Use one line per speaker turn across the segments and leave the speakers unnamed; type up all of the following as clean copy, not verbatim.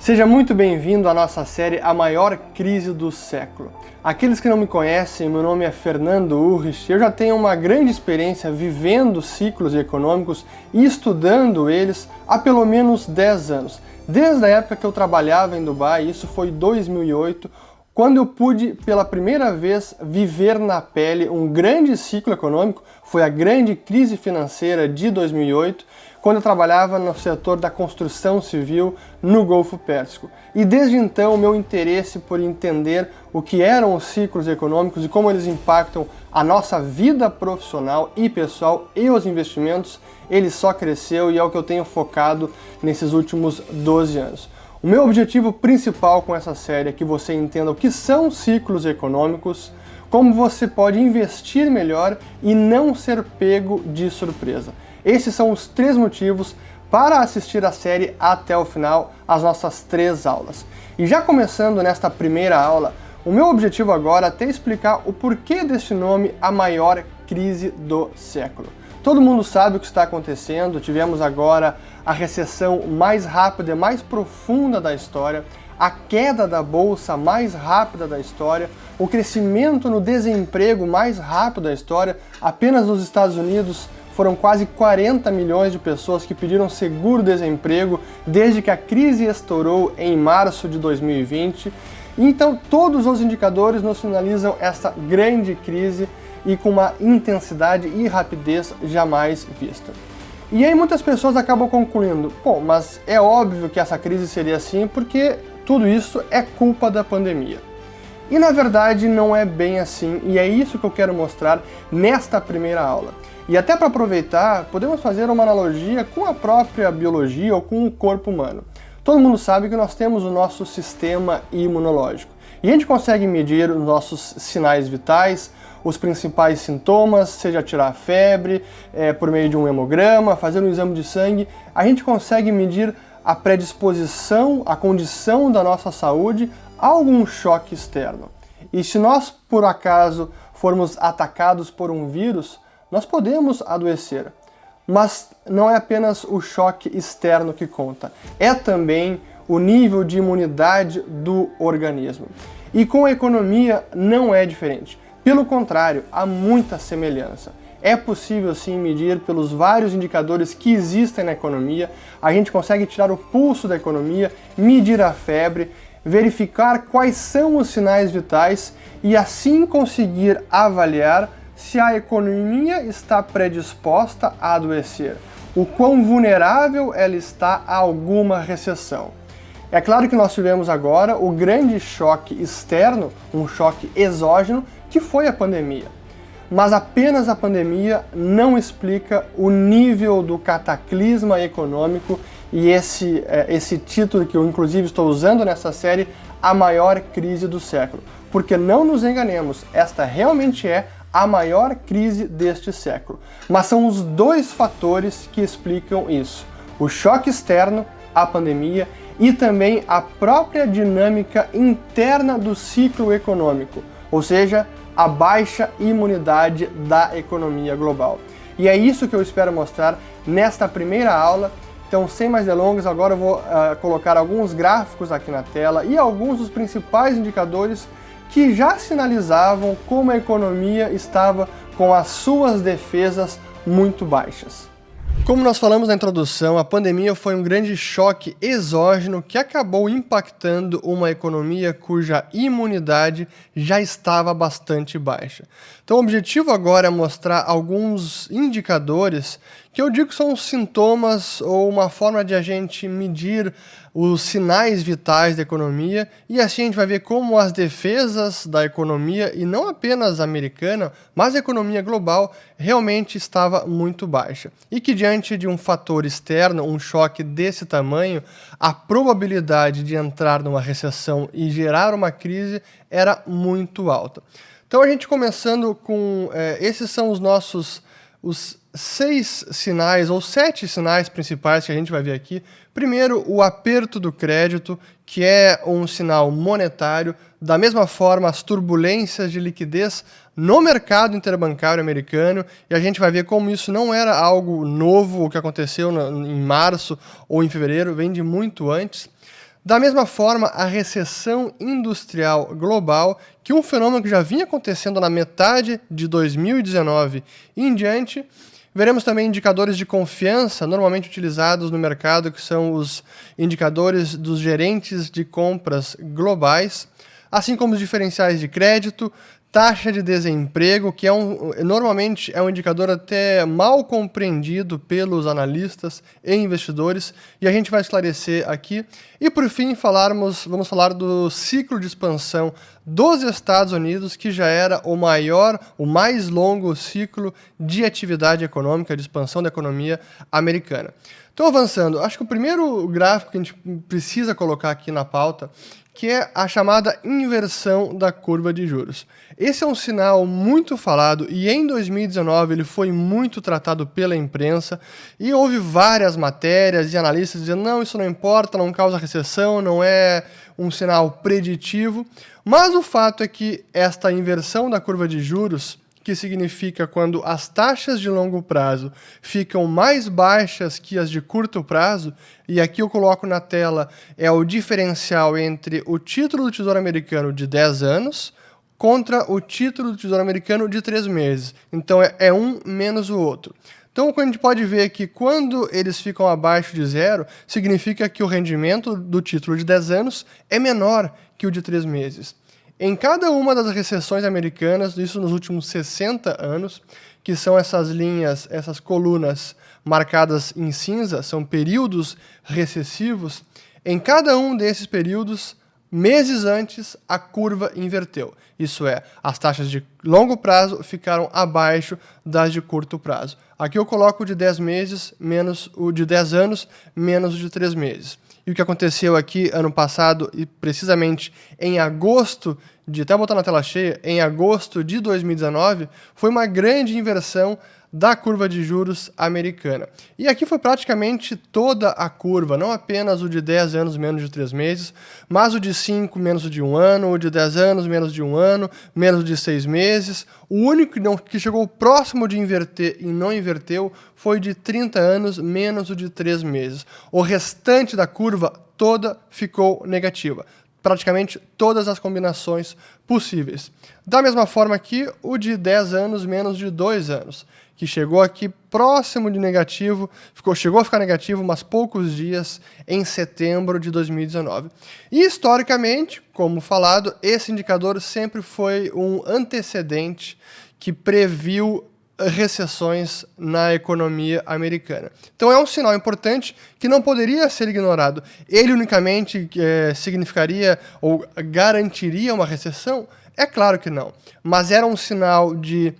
Seja muito bem-vindo à nossa série A Maior Crise do Século. Aqueles que não me conhecem, meu nome é Fernando Urrich, eu já tenho uma grande experiência vivendo ciclos econômicos e estudando eles há pelo menos 10 anos. Desde a época que eu trabalhava em Dubai, isso foi 2008, quando eu pude pela primeira vez viver na pele um grande ciclo econômico, foi a grande crise financeira de 2008, quando eu trabalhava no setor da construção civil no Golfo Pérsico. E desde então o meu interesse por entender o que eram os ciclos econômicos e como eles impactam a nossa vida profissional e pessoal e os investimentos, ele só cresceu e é o que eu tenho focado nesses últimos 12 anos. O meu objetivo principal com essa série é que você entenda o que são ciclos econômicos, como você pode investir melhor e não ser pego de surpresa. Esses são os 3 motivos para assistir a série até o final, as nossas 3 aulas. E já começando nesta primeira aula, o meu objetivo agora é até explicar o porquê deste nome, a maior crise do século. Todo mundo sabe o que está acontecendo, tivemos agora a recessão mais rápida e mais profunda da história, a queda da bolsa mais rápida da história, o crescimento no desemprego mais rápido da história. Apenas nos Estados Unidos foram quase 40 milhões de pessoas que pediram seguro-desemprego desde que a crise estourou em março de 2020. Então, todos os indicadores nos sinalizam essa grande crise e com uma intensidade e rapidez jamais vista. E aí muitas pessoas acabam concluindo, mas é óbvio que essa crise seria assim porque tudo isso é culpa da pandemia. E na verdade não é bem assim, e é isso que eu quero mostrar nesta primeira aula. E até para aproveitar, podemos fazer uma analogia com a própria biologia ou com o corpo humano. Todo mundo sabe que nós temos o nosso sistema imunológico. E a gente consegue medir os nossos sinais vitais, os principais sintomas, seja tirar febre, por meio de um hemograma, fazer um exame de sangue. A gente consegue medir a predisposição, a condição da nossa saúde a algum choque externo. E se nós, por acaso, formos atacados por um vírus, nós podemos adoecer, mas não é apenas o choque externo que conta, é também o nível de imunidade do organismo. E com a economia não é diferente, pelo contrário, há muita semelhança. É possível sim medir pelos vários indicadores que existem na economia, a gente consegue tirar o pulso da economia, medir a febre, verificar quais são os sinais vitais e assim conseguir avaliar se a economia está predisposta a adoecer, o quão vulnerável ela está a alguma recessão. É claro que nós tivemos agora o grande choque externo, um choque exógeno, que foi a pandemia. Mas apenas a pandemia não explica o nível do cataclisma econômico e esse título que eu inclusive estou usando nessa série, a maior crise do século. Porque não nos enganemos, esta realmente é a maior crise deste século. Mas são os 2 fatores que explicam isso: o choque externo, a pandemia, e também a própria dinâmica interna do ciclo econômico, ou seja, a baixa imunidade da economia global. E é isso que eu espero mostrar nesta primeira aula. Então, sem mais delongas, agora eu vou colocar alguns gráficos aqui na tela e alguns dos principais indicadores que já sinalizavam como a economia estava com as suas defesas muito baixas. Como nós falamos na introdução, a pandemia foi um grande choque exógeno que acabou impactando uma economia cuja imunidade já estava bastante baixa. Então o objetivo agora é mostrar alguns indicadores que eu digo são sintomas ou uma forma de a gente medir os sinais vitais da economia e assim a gente vai ver como as defesas da economia, e não apenas americana, mas a economia global, realmente estava muito baixa. E que diante de um fator externo, um choque desse tamanho, a probabilidade de entrar numa recessão e gerar uma crise era muito alta. Então a gente começando com, esses são os 6 sinais ou 7 sinais principais que a gente vai ver aqui. Primeiro, o aperto do crédito, que é um sinal monetário. Da mesma forma, as turbulências de liquidez no mercado interbancário americano, e a gente vai ver como isso não era algo novo, o que aconteceu em março ou em fevereiro, vem de muito antes. Da mesma forma, a recessão industrial global, que um fenômeno que já vinha acontecendo na metade de 2019 em diante. Veremos também indicadores de confiança, normalmente utilizados no mercado, que são os indicadores dos gerentes de compras globais, assim como os diferenciais de crédito, taxa de desemprego, que normalmente é um indicador até mal compreendido pelos analistas e investidores, e a gente vai esclarecer aqui. E por fim, vamos falar do ciclo de expansão dos Estados Unidos, que já era o mais longo ciclo de atividade econômica, de expansão da economia americana. Então, avançando, acho que o primeiro gráfico que a gente precisa colocar aqui na pauta, que é a chamada inversão da curva de juros. Esse é um sinal muito falado e em 2019 ele foi muito tratado pela imprensa e houve várias matérias e analistas dizendo não, isso não importa, não causa recessão, não é um sinal preditivo, mas o fato é que esta inversão da curva de juros, que significa quando as taxas de longo prazo ficam mais baixas que as de curto prazo, e aqui eu coloco na tela é o diferencial entre o título do Tesouro Americano de 10 anos contra o título do Tesouro Americano de 3 meses. Então é um menos o outro. Então, a gente pode ver que quando eles ficam abaixo de zero, significa que o rendimento do título de 10 anos é menor que o de 3 meses. Em cada uma das recessões americanas, isso nos últimos 60 anos, que são essas linhas, essas colunas marcadas em cinza, são períodos recessivos, em cada um desses períodos, meses antes, a curva inverteu. Isso é, as taxas de longo prazo ficaram abaixo das de curto prazo. Aqui eu coloco o de 10 meses menos o de 10 anos menos o de 3 meses. E o que aconteceu aqui ano passado, e precisamente em agosto, até botar na tela cheia, em agosto de 2019, foi uma grande inversão da curva de juros americana. E aqui foi praticamente toda a curva, não apenas o de 10 anos menos de 3 meses, mas o de 5 menos o de 1 ano, o de 10 anos menos de 1 ano, menos o de 6 meses. O único que chegou próximo de inverter e não inverteu foi o de 30 anos menos o de 3 meses. O restante da curva toda ficou negativa. Praticamente todas as combinações possíveis. Da mesma forma aqui, o de 10 anos menos de 2 anos, que chegou aqui próximo de negativo, chegou a ficar negativo, mas poucos dias em setembro de 2019. E historicamente, como falado, esse indicador sempre foi um antecedente que previu recessões na economia americana. Então é um sinal importante que não poderia ser ignorado. Ele unicamente significaria ou garantiria uma recessão? É claro que não. Mas era um sinal de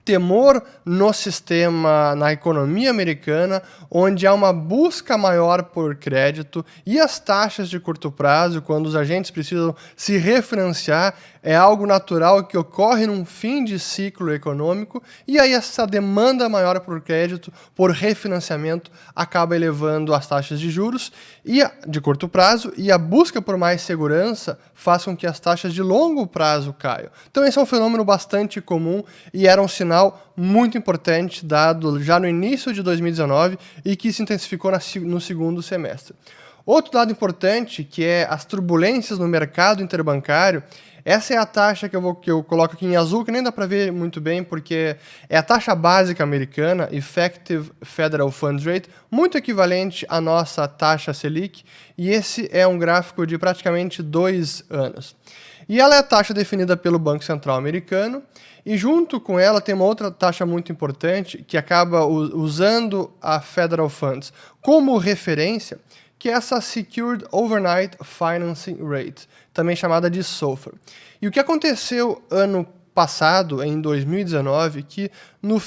temor no sistema, na economia americana, onde há uma busca maior por crédito e as taxas de curto prazo, quando os agentes precisam se refinanciar, é algo natural que ocorre num fim de ciclo econômico e aí essa demanda maior por crédito, por refinanciamento, acaba elevando as taxas de juros de curto prazo e a busca por mais segurança faz com que as taxas de longo prazo caiam. Então esse é um fenômeno bastante comum e era um sinal muito importante dado já no início de 2019 e que se intensificou no segundo semestre. Outro dado importante, que é as turbulências no mercado interbancário, essa é a taxa que eu coloco aqui em azul, que nem dá para ver muito bem, porque é a taxa básica americana, Effective Federal Funds Rate, muito equivalente à nossa taxa Selic, e esse é um gráfico de praticamente 2 anos. E ela é a taxa definida pelo Banco Central americano, e junto com ela tem uma outra taxa muito importante, que acaba usando a Federal Funds como referência, que é essa Secured Overnight Financing Rate, também chamada de SOFR. E o que aconteceu ano passado, em 2019, que no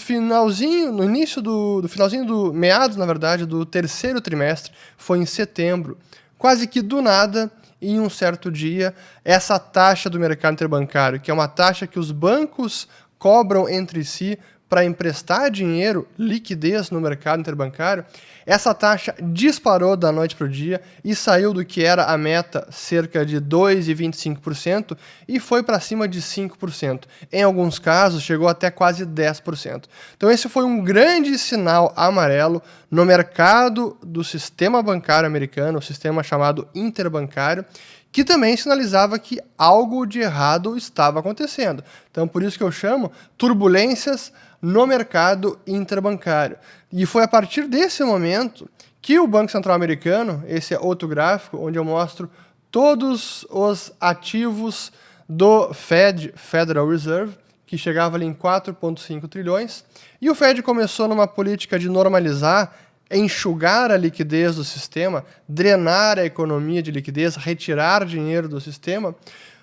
meados, na verdade, do terceiro trimestre, foi em setembro, quase que do nada, em um certo dia, essa taxa do mercado interbancário, que é uma taxa que os bancos cobram entre si para emprestar dinheiro, liquidez no mercado interbancário, essa taxa disparou da noite para o dia e saiu do que era a meta, cerca de 2,25%, e foi para cima de 5%. Em alguns casos, chegou até quase 10%. Então esse foi um grande sinal amarelo no mercado do sistema bancário americano, o sistema chamado interbancário, que também sinalizava que algo de errado estava acontecendo. Então, por isso que eu chamo turbulências no mercado interbancário. E foi a partir desse momento que o Banco Central americano, esse é outro gráfico, onde eu mostro todos os ativos do Fed, Federal Reserve, que chegava ali em 4,5 trilhões, e o Fed começou numa política de normalizar, enxugar a liquidez do sistema, drenar a economia de liquidez, retirar dinheiro do sistema,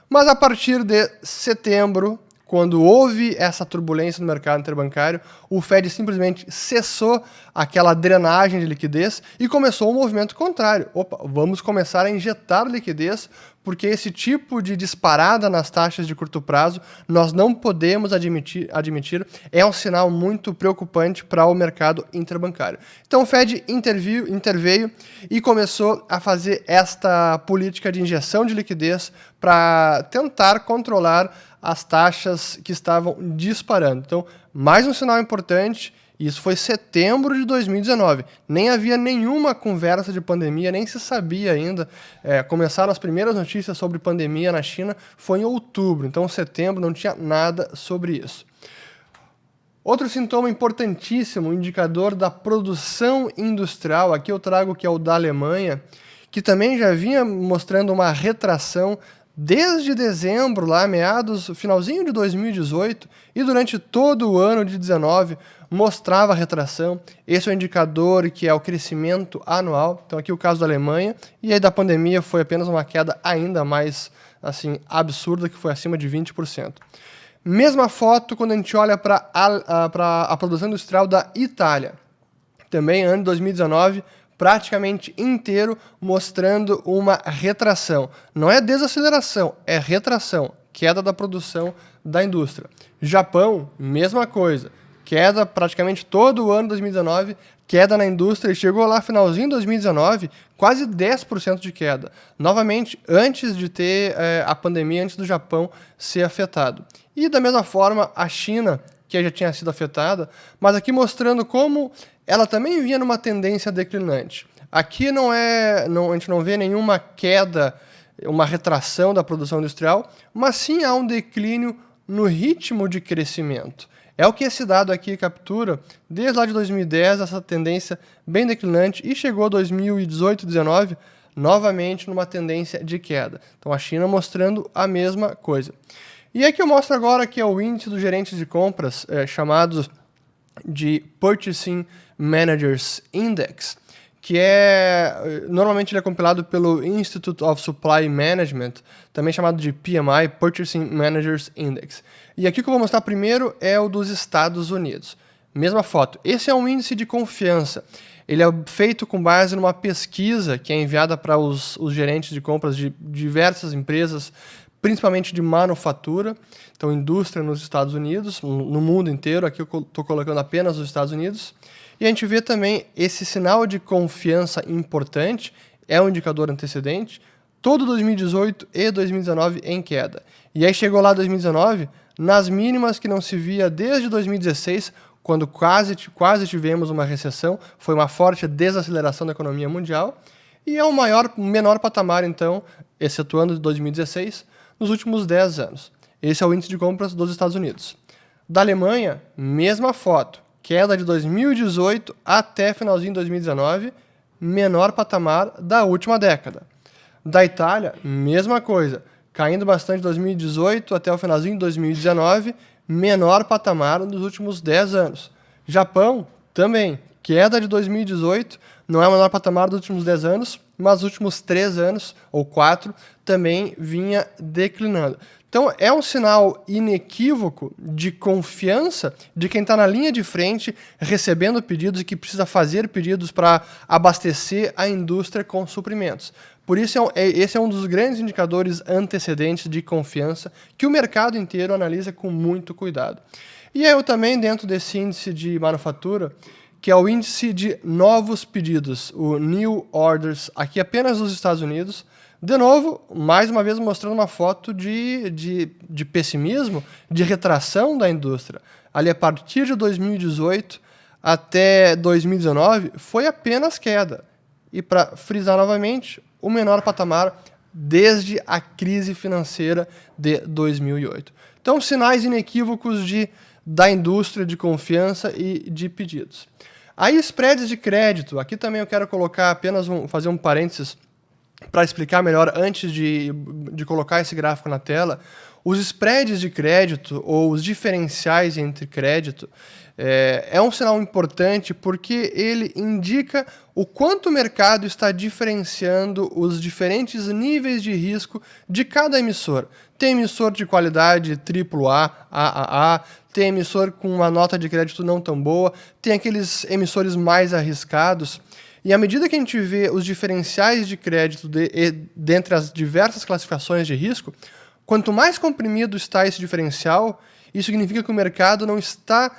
mas a partir de setembro, quando houve essa turbulência no mercado interbancário, o Fed simplesmente cessou aquela drenagem de liquidez e começou um movimento contrário. Opa, vamos começar a injetar liquidez, porque esse tipo de disparada nas taxas de curto prazo nós não podemos admitir, é um sinal muito preocupante para o mercado interbancário. Então o Fed interveio e começou a fazer esta política de injeção de liquidez para tentar controlar as taxas que estavam disparando. Então, mais um sinal importante, isso foi setembro de 2019. Nem havia nenhuma conversa de pandemia, nem se sabia ainda. Começaram as primeiras notícias sobre pandemia na China, foi em outubro. Então, setembro não tinha nada sobre isso. Outro sintoma importantíssimo, o indicador da produção industrial, aqui eu trago que é o da Alemanha, que também já vinha mostrando uma retração desde dezembro, lá meados, finalzinho de 2018, e durante todo o ano de 2019 mostrava retração. Esse é o indicador que é o crescimento anual. Então aqui o caso da Alemanha, e aí da pandemia foi apenas uma queda ainda mais assim absurda, que foi acima de 20%. Mesma foto quando a gente olha para a produção industrial da Itália. Também ano de 2019, praticamente inteiro, mostrando uma retração. Não é desaceleração, é retração, queda da produção da indústria. Japão, mesma coisa, queda praticamente todo o ano de 2019, queda na indústria, e chegou lá finalzinho de 2019, quase 10% de queda. Novamente, antes de ter a pandemia, antes do Japão ser afetado. E da mesma forma, a China, que já tinha sido afetada, mas aqui mostrando como ela também vinha numa tendência declinante. Aqui a gente não vê nenhuma queda, uma retração da produção industrial, mas sim há um declínio no ritmo de crescimento. É o que esse dado aqui captura desde lá de 2010, essa tendência bem declinante, e chegou a 2018, 2019, novamente numa tendência de queda. Então a China mostrando a mesma coisa. E aqui eu mostro agora que é o índice dos gerentes de compras, chamados de Purchasing Managers Index, que normalmente ele é compilado pelo Institute of Supply Management, também chamado de PMI, Purchasing Managers Index. E aqui que eu vou mostrar primeiro é o dos Estados Unidos. Mesma foto. Esse é um índice de confiança. Ele é feito com base numa pesquisa que é enviada para os gerentes de compras de diversas empresas, principalmente de manufatura, então indústria nos Estados Unidos, no mundo inteiro. Aqui eu estou colocando apenas os Estados Unidos. E a gente vê também esse sinal de confiança importante, é um indicador antecedente, todo 2018 e 2019 em queda. E aí chegou lá 2019, nas mínimas que não se via desde 2016, quando quase tivemos uma recessão, foi uma forte desaceleração da economia mundial, e é o menor patamar, então, excetuando 2016, nos últimos 10 anos. Esse é o índice de compras dos Estados Unidos. Da Alemanha, mesma foto. Queda de 2018 até finalzinho de 2019, menor patamar da última década. Da Itália, mesma coisa, caindo bastante de 2018 até o finalzinho de 2019, menor patamar dos últimos 10 anos. Japão, também, queda de 2018, não é o menor patamar dos últimos 10 anos, mas os últimos 3 anos, ou 4, também vinha declinando. Então, é um sinal inequívoco de confiança de quem está na linha de frente, recebendo pedidos e que precisa fazer pedidos para abastecer a indústria com suprimentos. Por isso, esse é um dos grandes indicadores antecedentes de confiança que o mercado inteiro analisa com muito cuidado. E eu também, dentro desse índice de manufatura, que é o índice de novos pedidos, o New Orders, aqui apenas nos Estados Unidos. De novo, mais uma vez mostrando uma foto de pessimismo, de retração da indústria. Ali, a partir de 2018 até 2019, foi apenas queda. E, para frisar novamente, o menor patamar desde a crise financeira de 2008. Então, sinais inequívocos da indústria, de confiança e de pedidos. Aí, spreads de crédito. Aqui também eu quero colocar apenas fazer um parênteses para explicar melhor antes de colocar esse gráfico na tela. Os spreads de crédito, ou os diferenciais entre crédito, é um sinal importante porque ele indica o quanto o mercado está diferenciando os diferentes níveis de risco de cada emissor. Tem emissor de qualidade AAA, AAA, tem emissor com uma nota de crédito não tão boa, tem aqueles emissores mais arriscados. E à medida que a gente vê os diferenciais de crédito dentre as diversas classificações de risco, quanto mais comprimido está esse diferencial, isso significa que o mercado não está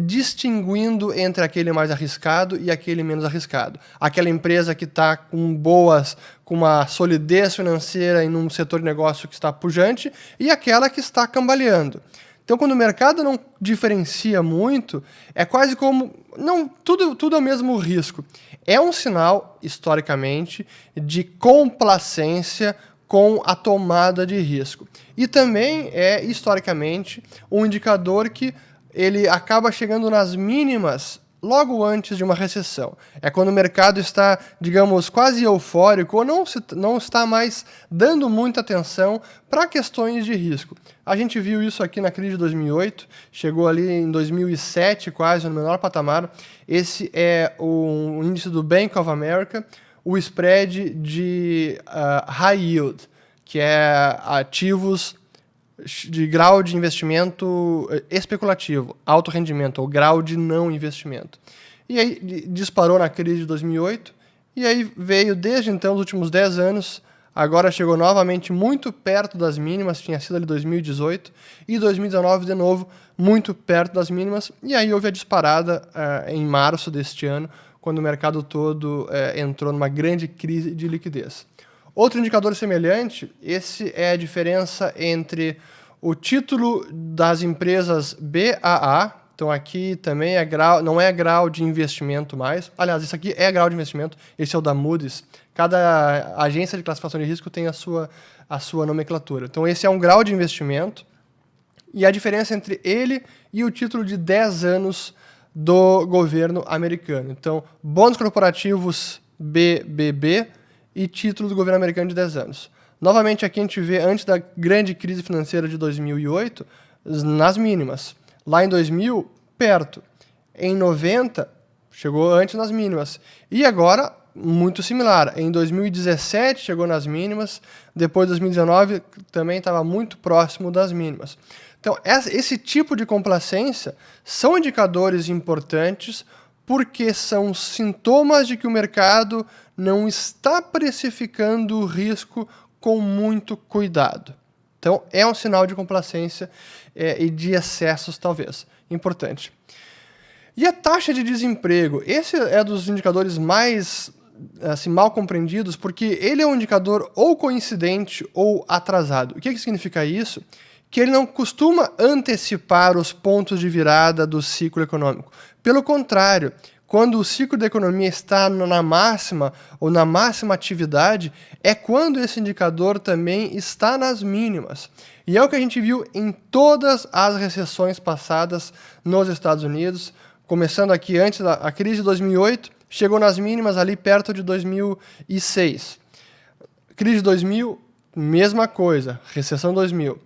distinguindo entre aquele mais arriscado e aquele menos arriscado. Aquela empresa que está com uma solidez financeira em um setor de negócio que está pujante e aquela que está cambaleando. Então, quando o mercado não diferencia muito, é quase como... tudo é o mesmo risco. É um sinal, historicamente, de complacência com a tomada de risco. E também é, historicamente, um indicador que ele acaba chegando nas mínimas logo antes de uma recessão. É quando o mercado está, digamos, quase eufórico ou não está mais dando muita atenção para questões de risco. A gente viu isso aqui na crise de 2008, chegou ali em 2007 quase no menor patamar. Esse é o índice do Bank of America, o spread de high yield, que é ativos de grau de investimento especulativo, alto rendimento, ou grau de não investimento. E aí disparou na crise de 2008, e aí veio desde então, os últimos 10 anos, agora chegou novamente muito perto das mínimas, tinha sido ali 2018, e 2019 de novo, muito perto das mínimas, e aí houve a disparada em março deste ano, quando o mercado todo entrou numa grande crise de liquidez. Outro indicador semelhante, esse é a diferença entre o título das empresas BAA, então aqui também não é grau de investimento mais, aliás, isso aqui é grau de investimento, esse é o da Moody's, cada agência de classificação de risco tem a sua nomenclatura. Então esse é um grau de investimento, e a diferença entre ele e o título de 10 anos do governo americano. Então, bônus corporativos BBB, e título do governo americano de 10 anos. Novamente, aqui a gente vê, antes da grande crise financeira de 2008, nas mínimas. Lá em 2000, perto. Em 90, chegou antes nas mínimas. E agora, muito similar. Em 2017, chegou nas mínimas. Depois, de 2019, também estava muito próximo das mínimas. Então, esse tipo de complacência são indicadores importantes porque são sintomas de que o mercado não está precificando o risco com muito cuidado. Então, é um sinal de complacência e de excessos, talvez. Importante. E a taxa de desemprego? Esse é dos indicadores mais mal compreendidos, porque ele é um indicador ou coincidente ou atrasado. O que significa isso? Que ele não costuma antecipar os pontos de virada do ciclo econômico. Pelo contrário, quando o ciclo da economia está na máxima ou na máxima atividade, é quando esse indicador também está nas mínimas. E é o que a gente viu em todas as recessões passadas nos Estados Unidos, começando aqui antes da crise de 2008, chegou nas mínimas ali perto de 2006. Crise de 2000, mesma coisa, recessão 2000.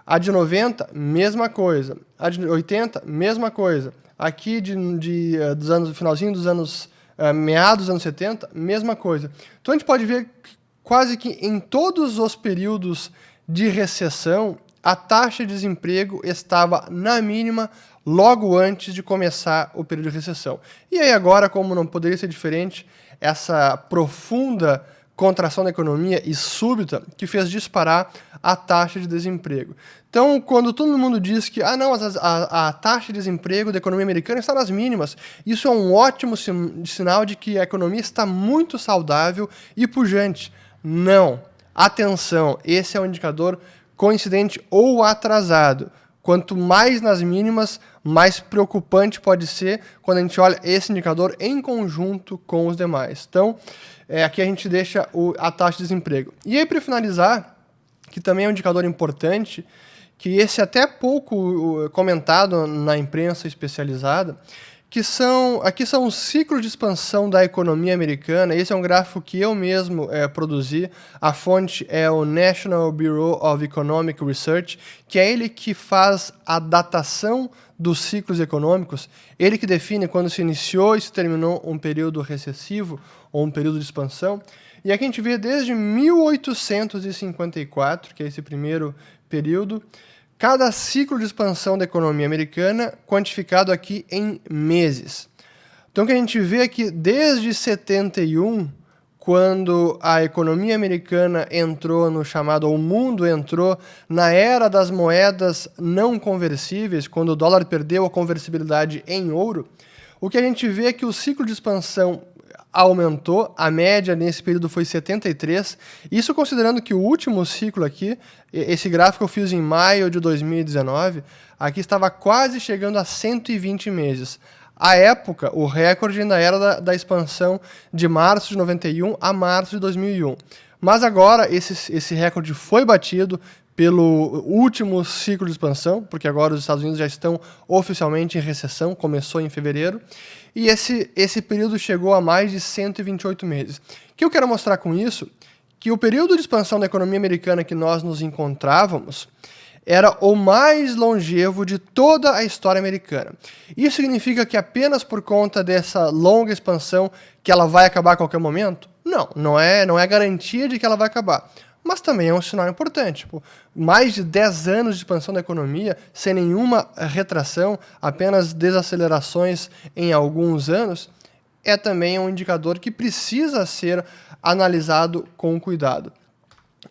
A de 90, mesma coisa. A de 80, mesma coisa. Aqui dos anos, finalzinho dos anos, meados dos anos 70, mesma coisa. Então a gente pode ver que quase que em todos os períodos de recessão, a taxa de desemprego estava na mínima logo antes de começar o período de recessão. E aí agora, como não poderia ser diferente, essa profunda contração da economia e súbita que fez disparar a taxa de desemprego. Então, quando todo mundo diz que não, a taxa de desemprego da economia americana está nas mínimas, isso é um ótimo sinal de que a economia está muito saudável e pujante. Não. Atenção, esse é um indicador coincidente ou atrasado. Quanto mais nas mínimas, mais preocupante pode ser quando a gente olha esse indicador em conjunto com os demais. Então, aqui a gente deixa a taxa de desemprego. E aí, para finalizar, que também é um indicador importante, que esse é até pouco comentado na imprensa especializada, aqui são os ciclos de expansão da economia americana. Esse é um gráfico que eu mesmo produzi. A fonte é o National Bureau of Economic Research, que é ele que faz a datação dos ciclos econômicos, ele que define quando se iniciou e se terminou um período recessivo ou um período de expansão. E aqui a gente vê desde 1854, que é esse primeiro período, cada ciclo de expansão da economia americana quantificado aqui em meses. Então, o que a gente vê é que desde 71, quando a economia americana entrou no chamado, o mundo entrou na era das moedas não conversíveis, quando o dólar perdeu a conversibilidade em ouro, o que a gente vê é que o ciclo de expansão aumentou, a média nesse período foi 73, isso considerando que o último ciclo aqui, esse gráfico eu fiz em maio de 2019, aqui estava quase chegando a 120 meses. À época, o recorde ainda era da expansão de março de 91 a março de 2001. Mas agora esse recorde foi batido pelo último ciclo de expansão, porque agora os Estados Unidos já estão oficialmente em recessão, começou em fevereiro, e esse período chegou a mais de 128 meses. O que eu quero mostrar com isso? Que o período de expansão da economia americana que nós nos encontrávamos era o mais longevo de toda a história americana. Isso significa que apenas por conta dessa longa expansão que ela vai acabar a qualquer momento? Não é garantia de que ela vai acabar. Mas também é um sinal importante. Mais de 10 anos de expansão da economia, sem nenhuma retração, apenas desacelerações em alguns anos, é também um indicador que precisa ser analisado com cuidado.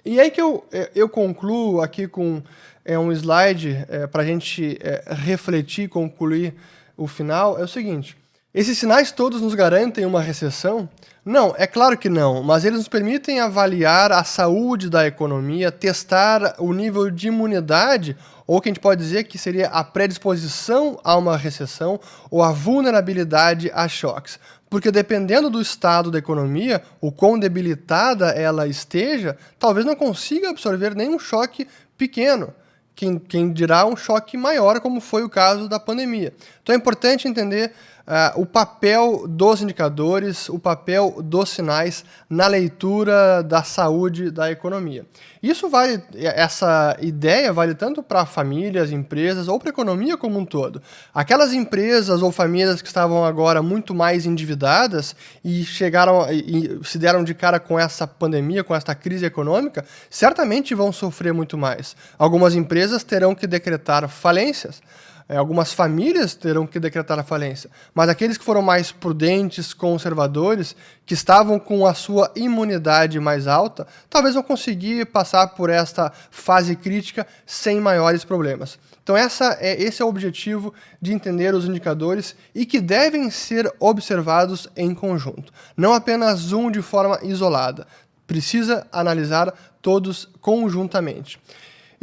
E aí que eu concluo aqui com um slide para a gente refletir, concluir o final, é o seguinte: esses sinais todos nos garantem uma recessão? Não, é claro que não, mas eles nos permitem avaliar a saúde da economia, testar o nível de imunidade, ou que a gente pode dizer que seria a predisposição a uma recessão ou a vulnerabilidade a choques. Porque dependendo do estado da economia, o quão debilitada ela esteja, talvez não consiga absorver nenhum choque pequeno. Quem dirá um choque maior, como foi o caso da pandemia. Então é importante entender o papel dos indicadores, o papel dos sinais na leitura da saúde da economia. Essa ideia vale tanto para famílias, empresas ou para a economia como um todo. Aquelas empresas ou famílias que estavam agora muito mais endividadas e se deram de cara com essa pandemia, com essa crise econômica, certamente vão sofrer muito mais. Algumas empresas terão que decretar falências. Algumas famílias terão que decretar a falência, mas aqueles que foram mais prudentes, conservadores, que estavam com a sua imunidade mais alta, talvez vão conseguir passar por esta fase crítica sem maiores problemas. Então esse é o objetivo de entender os indicadores e que devem ser observados em conjunto, não apenas um de forma isolada. Precisa analisar todos conjuntamente.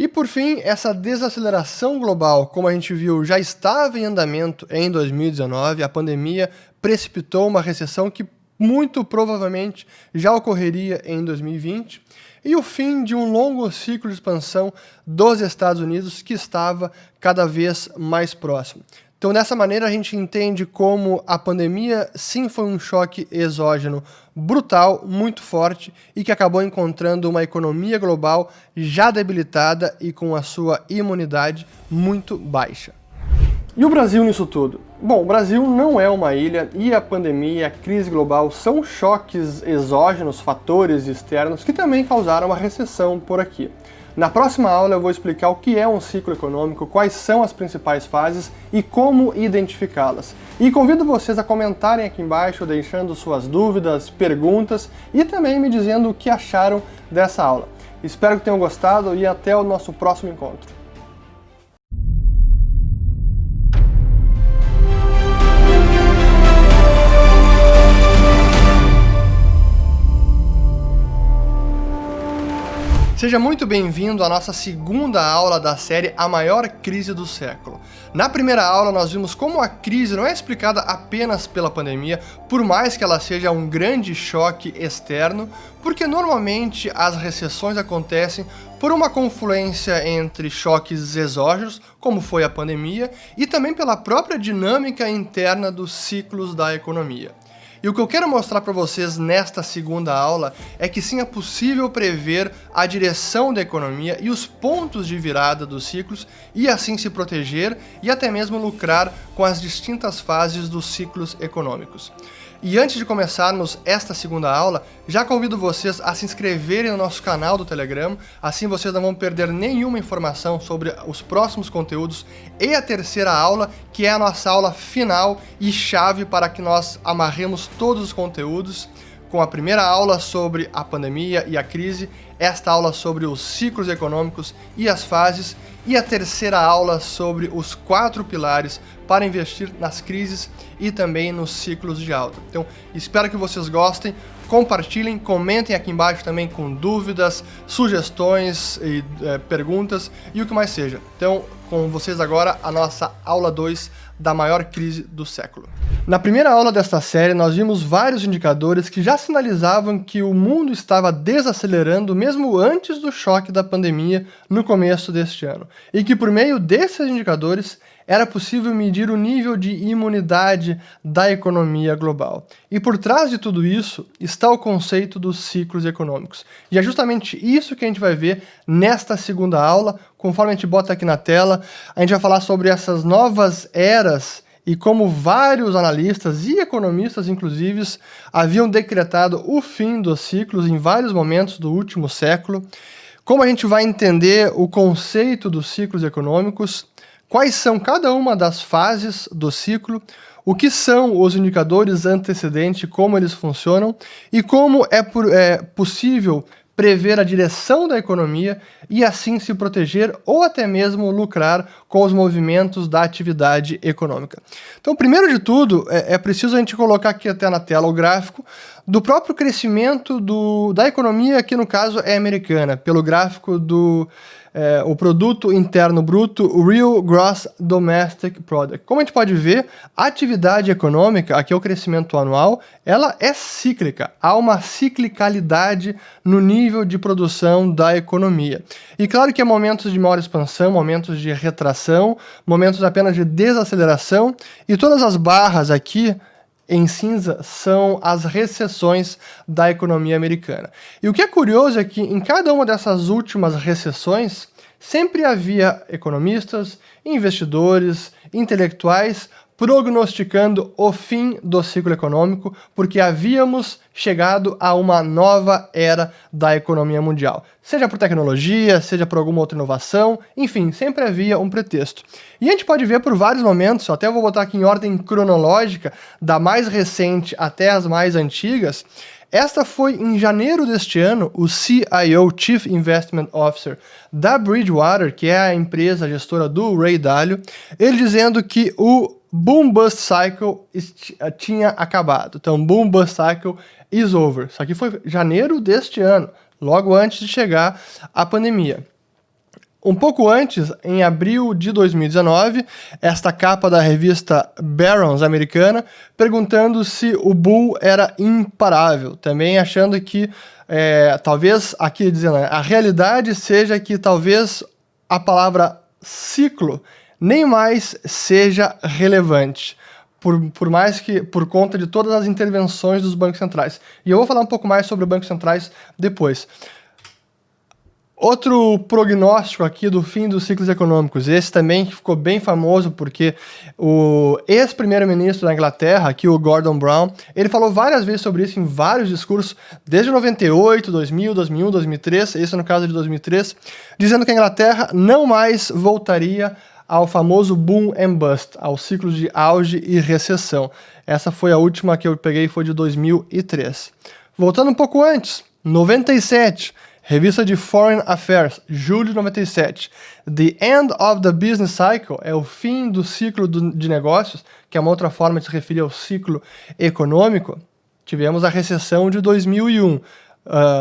E, por fim, essa desaceleração global, como a gente viu, já estava em andamento em 2019. A pandemia precipitou uma recessão que muito provavelmente já ocorreria em 2020. E o fim de um longo ciclo de expansão dos Estados Unidos que estava cada vez mais próximo. Então, dessa maneira, a gente entende como a pandemia, sim, foi um choque exógeno brutal, muito forte, e que acabou encontrando uma economia global já debilitada e com a sua imunidade muito baixa. E o Brasil nisso tudo? Bom, o Brasil não é uma ilha e a pandemia e a crise global são choques exógenos, fatores externos que também causaram uma recessão por aqui. Na próxima aula eu vou explicar o que é um ciclo econômico, quais são as principais fases e como identificá-las. E convido vocês a comentarem aqui embaixo, deixando suas dúvidas, perguntas e também me dizendo o que acharam dessa aula. Espero que tenham gostado e até o nosso próximo encontro. Seja muito bem-vindo à nossa segunda aula da série A Maior Crise do Século. Na primeira aula nós vimos como a crise não é explicada apenas pela pandemia, por mais que ela seja um grande choque externo, porque normalmente as recessões acontecem por uma confluência entre choques exógenos, como foi a pandemia, e também pela própria dinâmica interna dos ciclos da economia. E o que eu quero mostrar para vocês nesta segunda aula é que sim, é possível prever a direção da economia e os pontos de virada dos ciclos e assim se proteger e até mesmo lucrar com as distintas fases dos ciclos econômicos. E antes de começarmos esta segunda aula, já convido vocês a se inscreverem no nosso canal do Telegram, assim vocês não vão perder nenhuma informação sobre os próximos conteúdos e a terceira aula, que é a nossa aula final e chave para que nós amarremos todos os conteúdos, com a primeira aula sobre a pandemia e a crise, esta aula sobre os ciclos econômicos e as fases, e a terceira aula sobre os 4 pilares para investir nas crises e também nos ciclos de alta. Então, espero que vocês gostem, compartilhem, comentem aqui embaixo também com dúvidas, sugestões e perguntas e o que mais seja. Então, com vocês agora a nossa aula 2 da maior crise do século. Na primeira aula desta série, nós vimos vários indicadores que já sinalizavam que o mundo estava desacelerando mesmo antes do choque da pandemia no começo deste ano, e que por meio desses indicadores era possível medir o nível de imunidade da economia global. E por trás de tudo isso está o conceito dos ciclos econômicos. E é justamente isso que a gente vai ver nesta segunda aula. Conforme a gente bota aqui na tela, a gente vai falar sobre essas novas eras e como vários analistas e economistas, inclusive, haviam decretado o fim dos ciclos em vários momentos do último século. Como a gente vai entender o conceito dos ciclos econômicos, quais são cada uma das fases do ciclo, o que são os indicadores antecedentes, como eles funcionam e como é possível prever a direção da economia e assim se proteger ou até mesmo lucrar com os movimentos da atividade econômica. Então, primeiro de tudo, é preciso a gente colocar aqui até na tela o gráfico do próprio crescimento da economia, que no caso é americana, pelo gráfico do o produto interno bruto, o Real Gross Domestic Product. Como a gente pode ver, a atividade econômica, aqui é o crescimento anual, ela é cíclica. Há uma ciclicalidade no nível de produção da economia. E claro que há momentos de maior expansão, momentos de retração, momentos apenas de desaceleração, e todas as barras aqui em cinza são as recessões da economia americana. E o que é curioso é que em cada uma dessas últimas recessões sempre havia economistas, investidores, intelectuais prognosticando o fim do ciclo econômico, porque havíamos chegado a uma nova era da economia mundial. Seja por tecnologia, seja por alguma outra inovação, enfim, sempre havia um pretexto. E a gente pode ver por vários momentos, até eu vou botar aqui em ordem cronológica, da mais recente até as mais antigas. Esta foi em janeiro deste ano, o CIO, Chief Investment Officer, da Bridgewater, que é a empresa gestora do Ray Dalio, ele dizendo que o Boom Bust Cycle tinha acabado. Então, Boom Bust Cycle is over. Isso aqui foi janeiro deste ano, logo antes de chegar a pandemia. Um pouco antes, em abril de 2019, esta capa da revista Barron's americana, perguntando se o bull era imparável, também achando que, talvez, aqui dizendo, a realidade seja que talvez a palavra ciclo nem mais seja relevante, por mais que por conta de todas as intervenções dos bancos centrais. E eu vou falar um pouco mais sobre os bancos centrais depois. Outro prognóstico aqui do fim dos ciclos econômicos, esse também ficou bem famoso porque o ex-primeiro-ministro da Inglaterra, aqui o Gordon Brown, ele falou várias vezes sobre isso em vários discursos, desde 98, 2000, 2001, 2003, esse no caso de 2003, dizendo que a Inglaterra não mais voltaria ao famoso boom and bust, ao ciclo de auge e recessão. Essa foi a última que eu peguei, foi de 2003. Voltando um pouco antes, 97, revista de Foreign Affairs, julho de 97. The End of the Business Cycle é o fim do ciclo de negócios, que é uma outra forma de se referir ao ciclo econômico. Tivemos a recessão de 2001,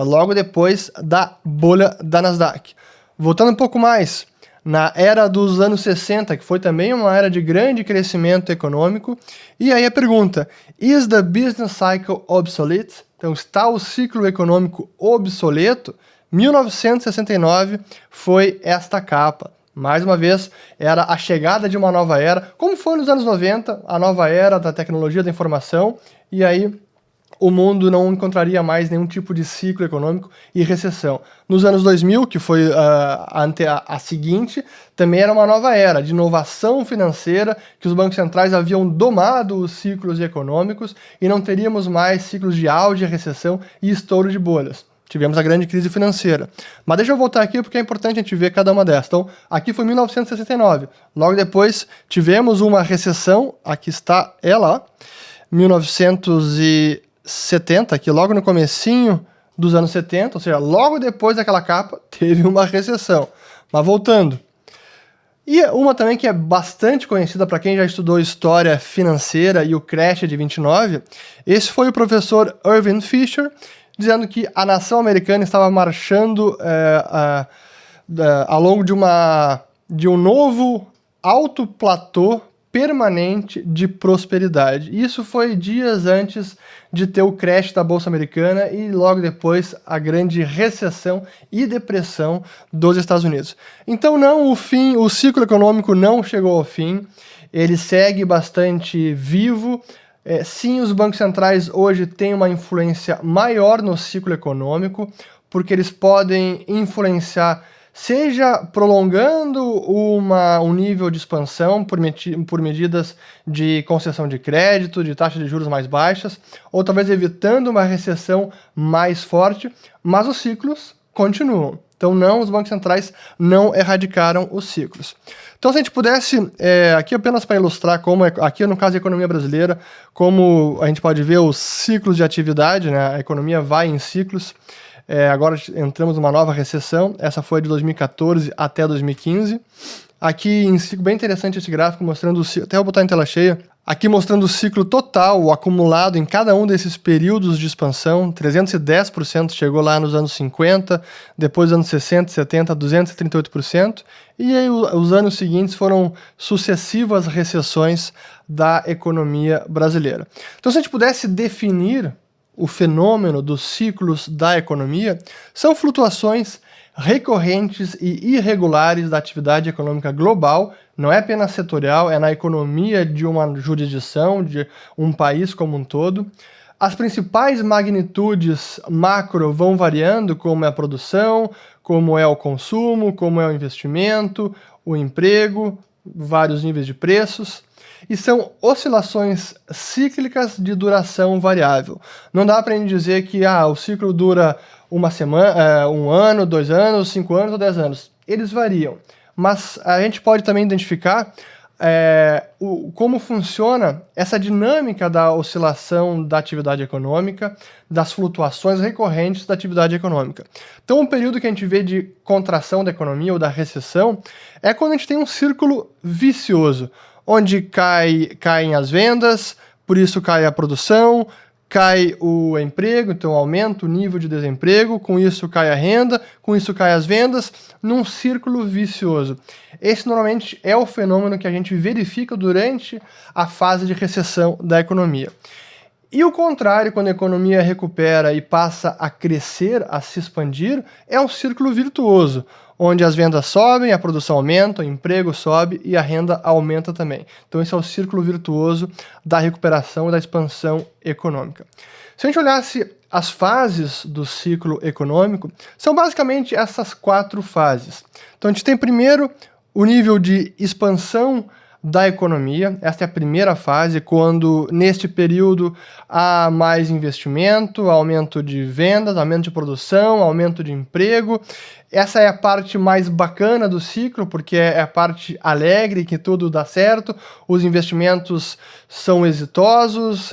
logo depois da bolha da Nasdaq. Voltando um pouco mais, na era dos anos 60, que foi também uma era de grande crescimento econômico. E aí a pergunta, is the business cycle obsolete? Então, está o ciclo econômico obsoleto? 1969 foi esta capa. Mais uma vez, era a chegada de uma nova era, como foi nos anos 90, a nova era da tecnologia da informação, e aí o mundo não encontraria mais nenhum tipo de ciclo econômico e recessão. Nos anos 2000, que foi a seguinte, também era uma nova era de inovação financeira, que os bancos centrais haviam domado os ciclos econômicos e não teríamos mais ciclos de auge, recessão e estouro de bolhas. Tivemos a grande crise financeira. Mas deixa eu voltar aqui porque é importante a gente ver cada uma dessas. Então, aqui foi 1969. Logo depois, tivemos uma recessão, aqui está ela, 1970, aqui logo no comecinho dos anos 70, ou seja, logo depois daquela capa, teve uma recessão. Mas voltando. E uma também que é bastante conhecida para quem já estudou história financeira e o crash de 29, esse foi o professor Irving Fisher, dizendo que a nação americana estava marchando ao longo de um novo alto platô permanente de prosperidade. Isso foi dias antes de ter o crash da Bolsa Americana e logo depois a grande recessão e depressão dos Estados Unidos. Então não, o ciclo econômico não chegou ao fim, ele segue bastante vivo. Sim, os bancos centrais hoje têm uma influência maior no ciclo econômico, porque eles podem influenciar, seja prolongando um nível de expansão por medidas de concessão de crédito, de taxa de juros mais baixas, ou talvez evitando uma recessão mais forte, mas os ciclos continuam. Então não, os bancos centrais não erradicaram os ciclos. Então se a gente pudesse, aqui apenas para ilustrar como, aqui no caso da economia brasileira, como a gente pode ver os ciclos de atividade, né? A economia vai em ciclos. Agora entramos numa nova recessão, essa foi de 2014 até 2015. Aqui em ciclo, bem interessante esse gráfico, mostrando o ciclo, até vou botar em tela cheia, aqui mostrando o ciclo total, o acumulado em cada um desses períodos de expansão, 310% chegou lá nos anos 50, depois anos 60, 70, 238%, e aí os anos seguintes foram sucessivas recessões da economia brasileira. Então se a gente pudesse definir o fenômeno dos ciclos da economia, são flutuações recorrentes e irregulares da atividade econômica global, não é apenas setorial, é na economia de uma jurisdição, de um país como um todo. As principais magnitudes macro vão variando, como é a produção, como é o consumo, como é o investimento, o emprego, vários níveis de preços. E são oscilações cíclicas de duração variável. Não dá para a gente dizer que o ciclo dura uma semana, um ano, 2 anos, 5 anos ou 10 anos. Eles variam. Mas a gente pode também identificar como funciona essa dinâmica da oscilação da atividade econômica, das flutuações recorrentes da atividade econômica. Então, um período que a gente vê de contração da economia ou da recessão é quando a gente tem um círculo vicioso, onde caem as vendas, por isso cai a produção, cai o emprego, então aumenta o nível de desemprego, com isso cai a renda, com isso cai as vendas, num círculo vicioso. Esse normalmente é o fenômeno que a gente verifica durante a fase de recessão da economia. E o contrário, quando a economia recupera e passa a crescer, a se expandir, é um círculo virtuoso, onde as vendas sobem, a produção aumenta, o emprego sobe e a renda aumenta também. Então esse é o círculo virtuoso da recuperação e da expansão econômica. Se a gente olhasse as fases do ciclo econômico são basicamente essas 4 fases. Então a gente tem primeiro o nível de expansão da economia. Esta é a primeira fase, quando neste período há mais investimento, aumento de vendas, aumento de produção, aumento de emprego. Essa é a parte mais bacana do ciclo, porque é a parte alegre, que tudo dá certo, os investimentos são exitosos,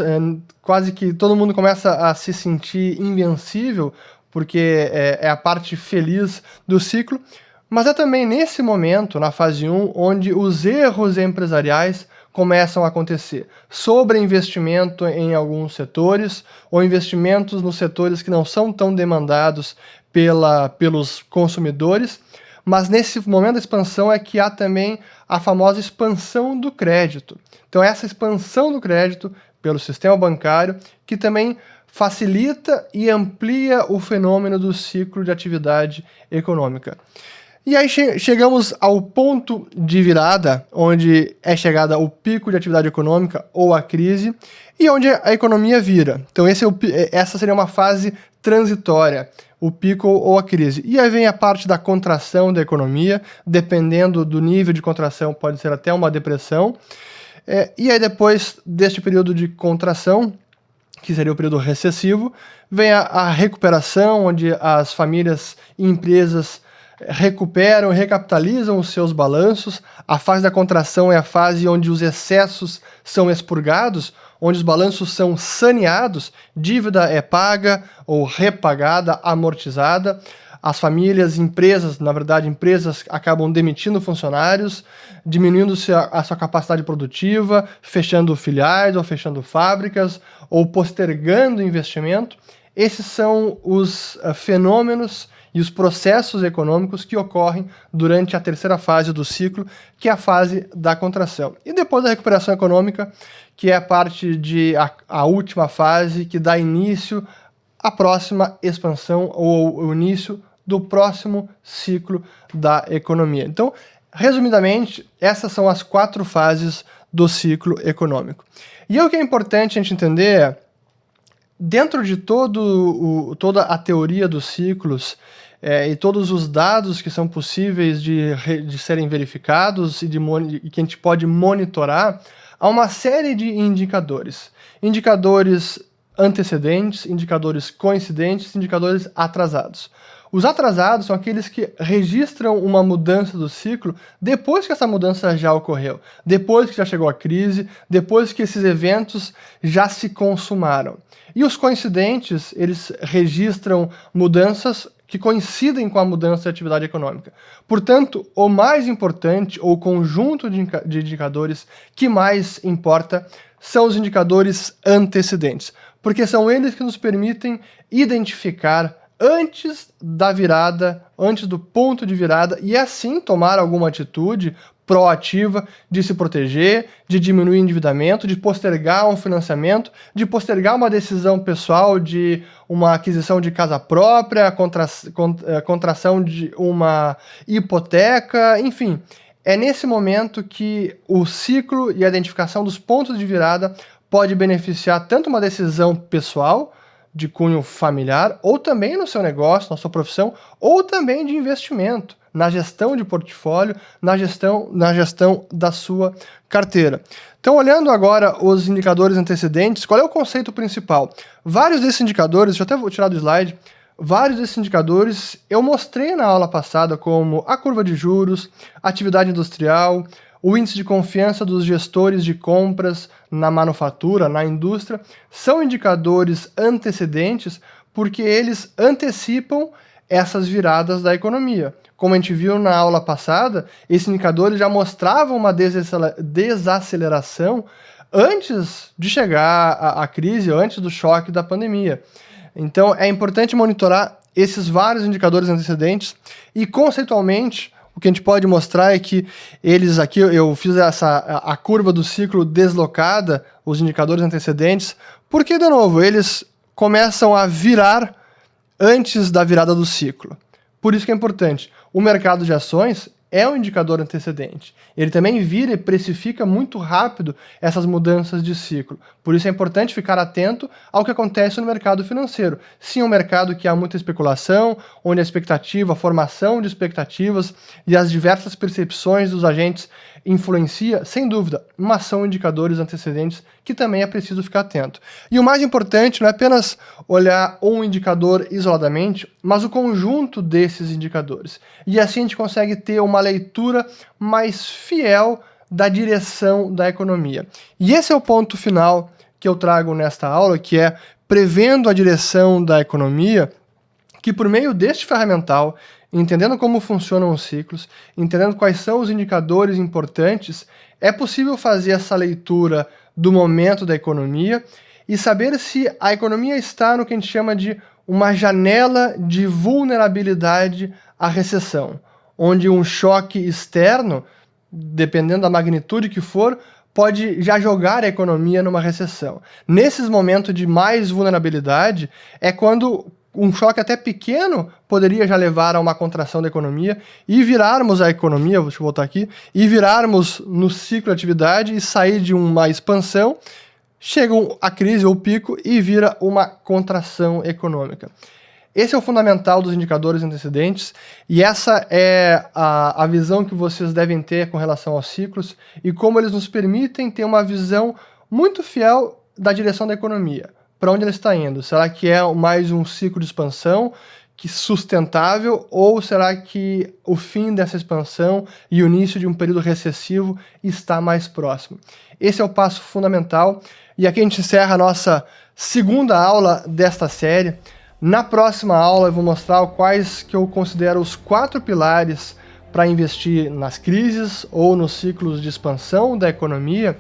quase que todo mundo começa a se sentir invencível, porque é a parte feliz do ciclo. Mas é também nesse momento, na fase 1, onde os erros empresariais começam a acontecer. Sobreinvestimento em alguns setores, ou investimentos nos setores que não são tão demandados pelos consumidores. Mas nesse momento da expansão é que há também a famosa expansão do crédito. Então essa expansão do crédito pelo sistema bancário, que também facilita e amplia o fenômeno do ciclo de atividade econômica. E aí chegamos ao ponto de virada, onde é chegada o pico de atividade econômica ou a crise, e onde a economia vira. Então essa seria uma fase transitória, o pico ou a crise. E aí vem a parte da contração da economia, dependendo do nível de contração, pode ser até uma depressão. E aí depois deste período de contração, que seria o período recessivo, vem a recuperação, onde as famílias e empresas recuperam, recapitalizam os seus balanços. A fase da contração é a fase onde os excessos são expurgados, onde os balanços são saneados, dívida é paga ou repagada, amortizada. As famílias, empresas, na verdade, empresas acabam demitindo funcionários, diminuindo-se a sua capacidade produtiva, fechando filiais ou fechando fábricas, ou postergando investimento. Esses são os fenômenos e os processos econômicos que ocorrem durante a terceira fase do ciclo, que é a fase da contração. E depois da recuperação econômica, que é a última fase que dá início à próxima expansão ou o início do próximo ciclo da economia. Então, resumidamente, essas são as 4 fases do ciclo econômico. E o que é importante a gente entender é, dentro de toda a teoria dos ciclos e todos os dados que são possíveis de serem verificados e que a gente pode monitorar, há uma série de indicadores. Indicadores antecedentes, indicadores coincidentes, indicadores atrasados. Os atrasados são aqueles que registram uma mudança do ciclo depois que essa mudança já ocorreu, depois que já chegou a crise, depois que esses eventos já se consumaram. E os coincidentes, eles registram mudanças que coincidem com a mudança de atividade econômica. Portanto, o mais importante, ou o conjunto de indicadores que mais importa, são os indicadores antecedentes, porque são eles que nos permitem identificar antes da virada, antes do ponto de virada, e assim tomar alguma atitude proativa de se proteger, de diminuir o endividamento, de postergar um financiamento, de postergar uma decisão pessoal de uma aquisição de casa própria, contração de uma hipoteca, enfim. É nesse momento que o ciclo e a identificação dos pontos de virada pode beneficiar tanto uma decisão pessoal, de cunho familiar, ou também no seu negócio, na sua profissão, ou também de investimento, na gestão de portfólio, na gestão da sua carteira. Então, olhando agora os indicadores antecedentes, qual é o conceito principal? Vários desses indicadores, deixa eu até vou tirar do slide, vários desses indicadores eu mostrei na aula passada, como a curva de juros, atividade industrial, o índice de confiança dos gestores de compras na manufatura, na indústria, são indicadores antecedentes porque eles antecipam essas viradas da economia. Como a gente viu na aula passada, esses indicadores já mostravam uma desaceleração antes de chegar à crise, antes do choque da pandemia. Então é importante monitorar esses vários indicadores antecedentes e, conceitualmente, o que a gente pode mostrar é que eles aqui, eu fiz a curva do ciclo deslocada, os indicadores antecedentes, porque, de novo, eles começam a virar antes da virada do ciclo. Por isso que é importante. O mercado de ações é um indicador antecedente. Ele também vira e precifica muito rápido essas mudanças de ciclo. Por isso é importante ficar atento ao que acontece no mercado financeiro. Sim, é um mercado que há muita especulação, onde a expectativa, a formação de expectativas e as diversas percepções dos agentes influencia, sem dúvida, mas são indicadores antecedentes que também é preciso ficar atento. E o mais importante não é apenas olhar um indicador isoladamente, mas o conjunto desses indicadores. E assim a gente consegue ter uma leitura mais fiel da direção da economia. E esse é o ponto final que eu trago nesta aula, que é prevendo a direção da economia, que por meio deste ferramental, entendendo como funcionam os ciclos, entendendo quais são os indicadores importantes, é possível fazer essa leitura do momento da economia e saber se a economia está no que a gente chama de uma janela de vulnerabilidade à recessão, onde um choque externo, dependendo da magnitude que for, pode já jogar a economia numa recessão. Nesses momentos de mais vulnerabilidade é quando um choque até pequeno poderia já levar a uma contração da economia e virarmos a economia, deixa eu voltar aqui, e virarmos no ciclo de atividade e sair de uma expansão, chega a crise ou o pico e vira uma contração econômica. Esse é o fundamental dos indicadores antecedentes e essa é a visão que vocês devem ter com relação aos ciclos e como eles nos permitem ter uma visão muito fiel da direção da economia. Para onde ela está indo? Será que é mais um ciclo de expansão sustentável ou será que o fim dessa expansão e o início de um período recessivo está mais próximo? Esse é o passo fundamental e aqui a gente encerra a nossa segunda aula desta série. Na próxima aula eu vou mostrar quais que eu considero os 4 pilares para investir nas crises ou nos ciclos de expansão da economia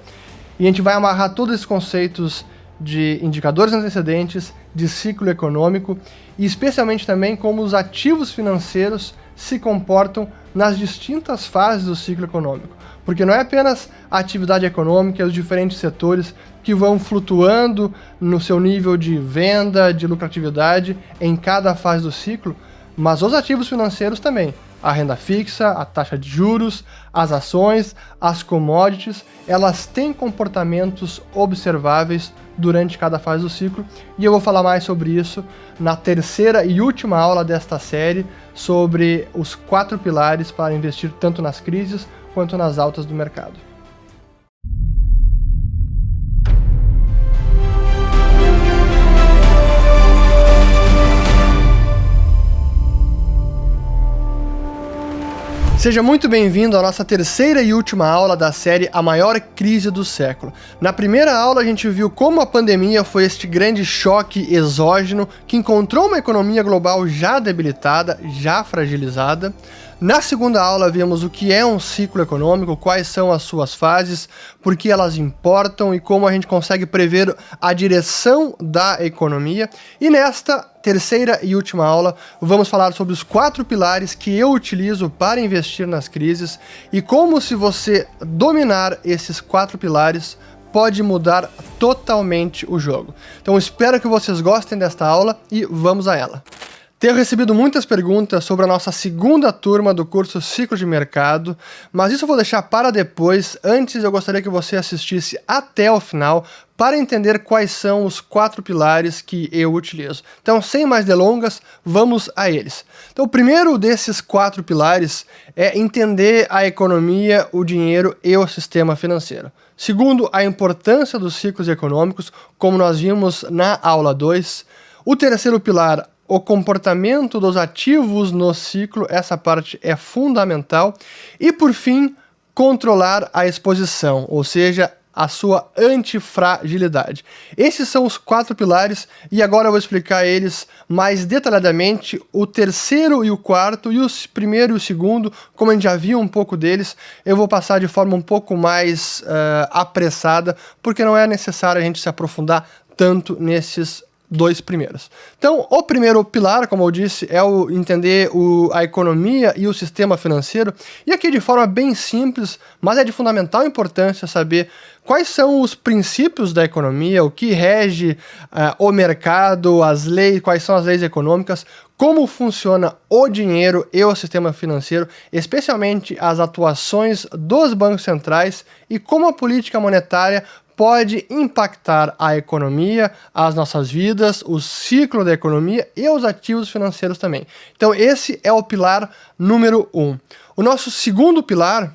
e a gente vai amarrar todos esses conceitos de indicadores antecedentes, de ciclo econômico e especialmente também como os ativos financeiros se comportam nas distintas fases do ciclo econômico. Porque não é apenas a atividade econômica e os diferentes setores que vão flutuando no seu nível de venda, de lucratividade em cada fase do ciclo, mas os ativos financeiros também. A renda fixa, a taxa de juros, as ações, as commodities, elas têm comportamentos observáveis durante cada fase do ciclo, e eu vou falar mais sobre isso na terceira e última aula desta série, sobre os 4 pilares para investir tanto nas crises quanto nas altas do mercado. Seja muito bem-vindo à nossa terceira e última aula da série A Maior Crise do Século. Na primeira aula a gente viu como a pandemia foi este grande choque exógeno que encontrou uma economia global já debilitada, já fragilizada. Na segunda aula vimos o que é um ciclo econômico, quais são as suas fases, por que elas importam e como a gente consegue prever a direção da economia. E nesta terceira e última aula vamos falar sobre os 4 pilares que eu utilizo para investir nas crises e como, se você dominar esses 4 pilares, pode mudar totalmente o jogo. Então espero que vocês gostem desta aula e vamos a ela. Tenho recebido muitas perguntas sobre a nossa segunda turma do curso Ciclo de Mercado, mas isso eu vou deixar para depois. Antes eu gostaria que você assistisse até o final para entender quais são os 4 pilares que eu utilizo. Então, sem mais delongas, vamos a eles. Então, o primeiro desses 4 pilares é entender a economia, o dinheiro e o sistema financeiro. Segundo, a importância dos ciclos econômicos, como nós vimos na aula 2. O terceiro pilar, o comportamento dos ativos no ciclo, essa parte é fundamental. E, por fim, controlar a exposição, ou seja, a sua antifragilidade. Esses são os 4 pilares e agora eu vou explicar eles mais detalhadamente, o terceiro e o quarto, e o primeiro e o segundo, como a gente já viu um pouco deles, eu vou passar de forma um pouco mais apressada, porque não é necessário a gente se aprofundar tanto nesses 2 primeiros. Então, o primeiro pilar, como eu disse, é o entender a economia e o sistema financeiro. E aqui de forma bem simples, mas é de fundamental importância saber quais são os princípios da economia, o que rege o mercado, as leis, quais são as leis econômicas, como funciona o dinheiro e o sistema financeiro, especialmente as atuações dos bancos centrais e como a política monetária pode impactar a economia, as nossas vidas, o ciclo da economia e os ativos financeiros também. Então esse é o pilar número 1. O nosso segundo pilar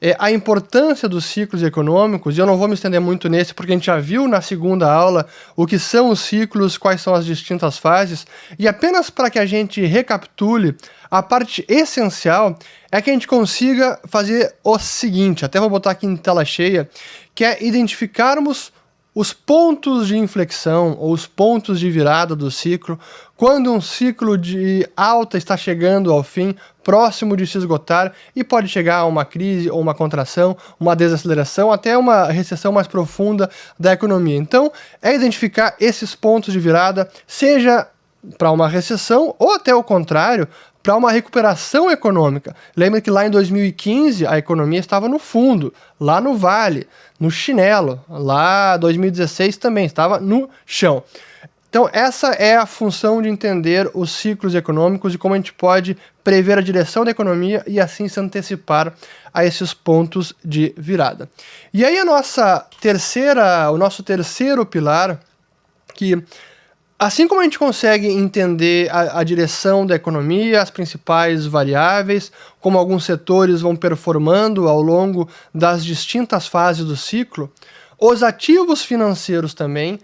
é a importância dos ciclos econômicos, e eu não vou me estender muito nesse, porque a gente já viu na segunda aula o que são os ciclos, quais são as distintas fases, e apenas para que a gente recapitule, a parte essencial é que a gente consiga fazer o seguinte, até vou botar aqui em tela cheia, que é identificarmos os pontos de inflexão ou os pontos de virada do ciclo, quando um ciclo de alta está chegando ao fim, próximo de se esgotar e pode chegar a uma crise ou uma contração, uma desaceleração, até uma recessão mais profunda da economia. Então, é identificar esses pontos de virada, seja para uma recessão ou até o contrário, para uma recuperação econômica. Lembra que lá em 2015 a economia estava no fundo, lá no vale, no chinelo. Lá em 2016 também estava no chão. Então essa é a função de entender os ciclos econômicos e como a gente pode prever a direção da economia e assim se antecipar a esses pontos de virada. E aí o nosso terceiro pilar, que assim como a gente consegue entender a direção da economia, as principais variáveis, como alguns setores vão performando ao longo das distintas fases do ciclo, os ativos financeiros também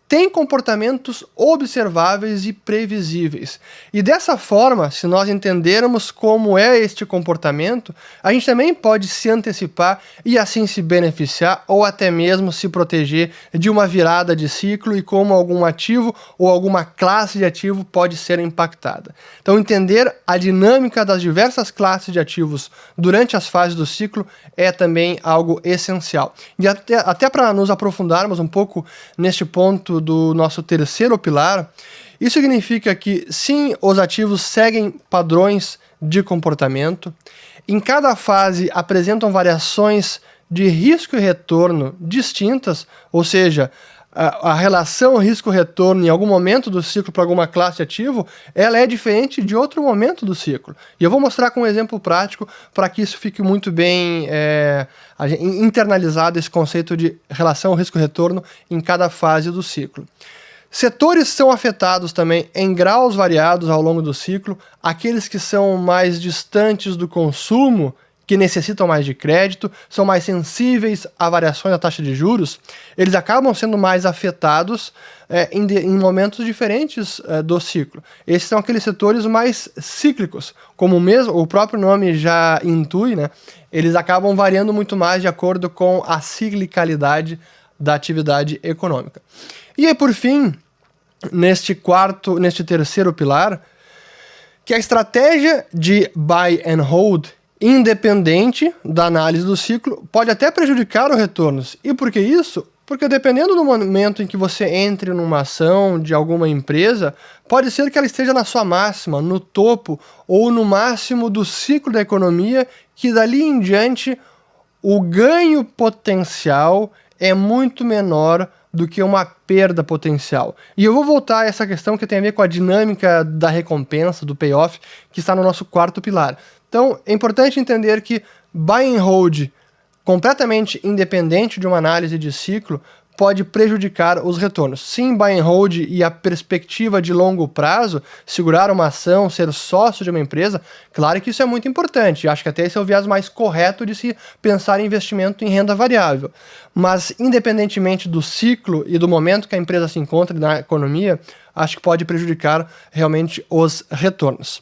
têm comportamentos observáveis e previsíveis. E dessa forma, se nós entendermos como é este comportamento, a gente também pode se antecipar e assim se beneficiar ou até mesmo se proteger de uma virada de ciclo e como algum ativo ou alguma classe de ativo pode ser impactada. Então entender a dinâmica das diversas classes de ativos durante as fases do ciclo é também algo essencial. E até para nos aprofundarmos um pouco neste ponto do nosso terceiro pilar, isso significa que sim, os ativos seguem padrões de comportamento, em cada fase apresentam variações de risco e retorno distintas, ou seja, a relação risco-retorno em algum momento do ciclo para alguma classe de ativo, ela é diferente de outro momento do ciclo. E eu vou mostrar com um exemplo prático para que isso fique muito bem internalizado, esse conceito de relação risco-retorno em cada fase do ciclo. Setores são afetados também em graus variados ao longo do ciclo, aqueles que são mais distantes do consumo, que necessitam mais de crédito, são mais sensíveis a variações da taxa de juros, eles acabam sendo mais afetados em momentos diferentes do ciclo. Esses são aqueles setores mais cíclicos, como o próprio nome já intui, né? Eles acabam variando muito mais de acordo com a ciclicalidade da atividade econômica. E aí, por fim, neste terceiro pilar, que a estratégia de buy and hold, independente da análise do ciclo, pode até prejudicar os retornos. E por que isso? Porque dependendo do momento em que você entre numa ação de alguma empresa, pode ser que ela esteja na sua máxima, no topo ou no máximo do ciclo da economia, que dali em diante o ganho potencial é muito menor do que uma perda potencial. E eu vou voltar a essa questão que tem a ver com a dinâmica da recompensa, do payoff, que está no nosso quarto pilar. Então, é importante entender que buy and hold, completamente independente de uma análise de ciclo, pode prejudicar os retornos. Sim, buy and hold e a perspectiva de longo prazo, segurar uma ação, ser sócio de uma empresa, claro que isso é muito importante. Acho que até esse é o viés mais correto de se pensar em investimento em renda variável. Mas, independentemente do ciclo e do momento que a empresa se encontra na economia, acho que pode prejudicar realmente os retornos.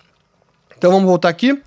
Então, vamos voltar aqui.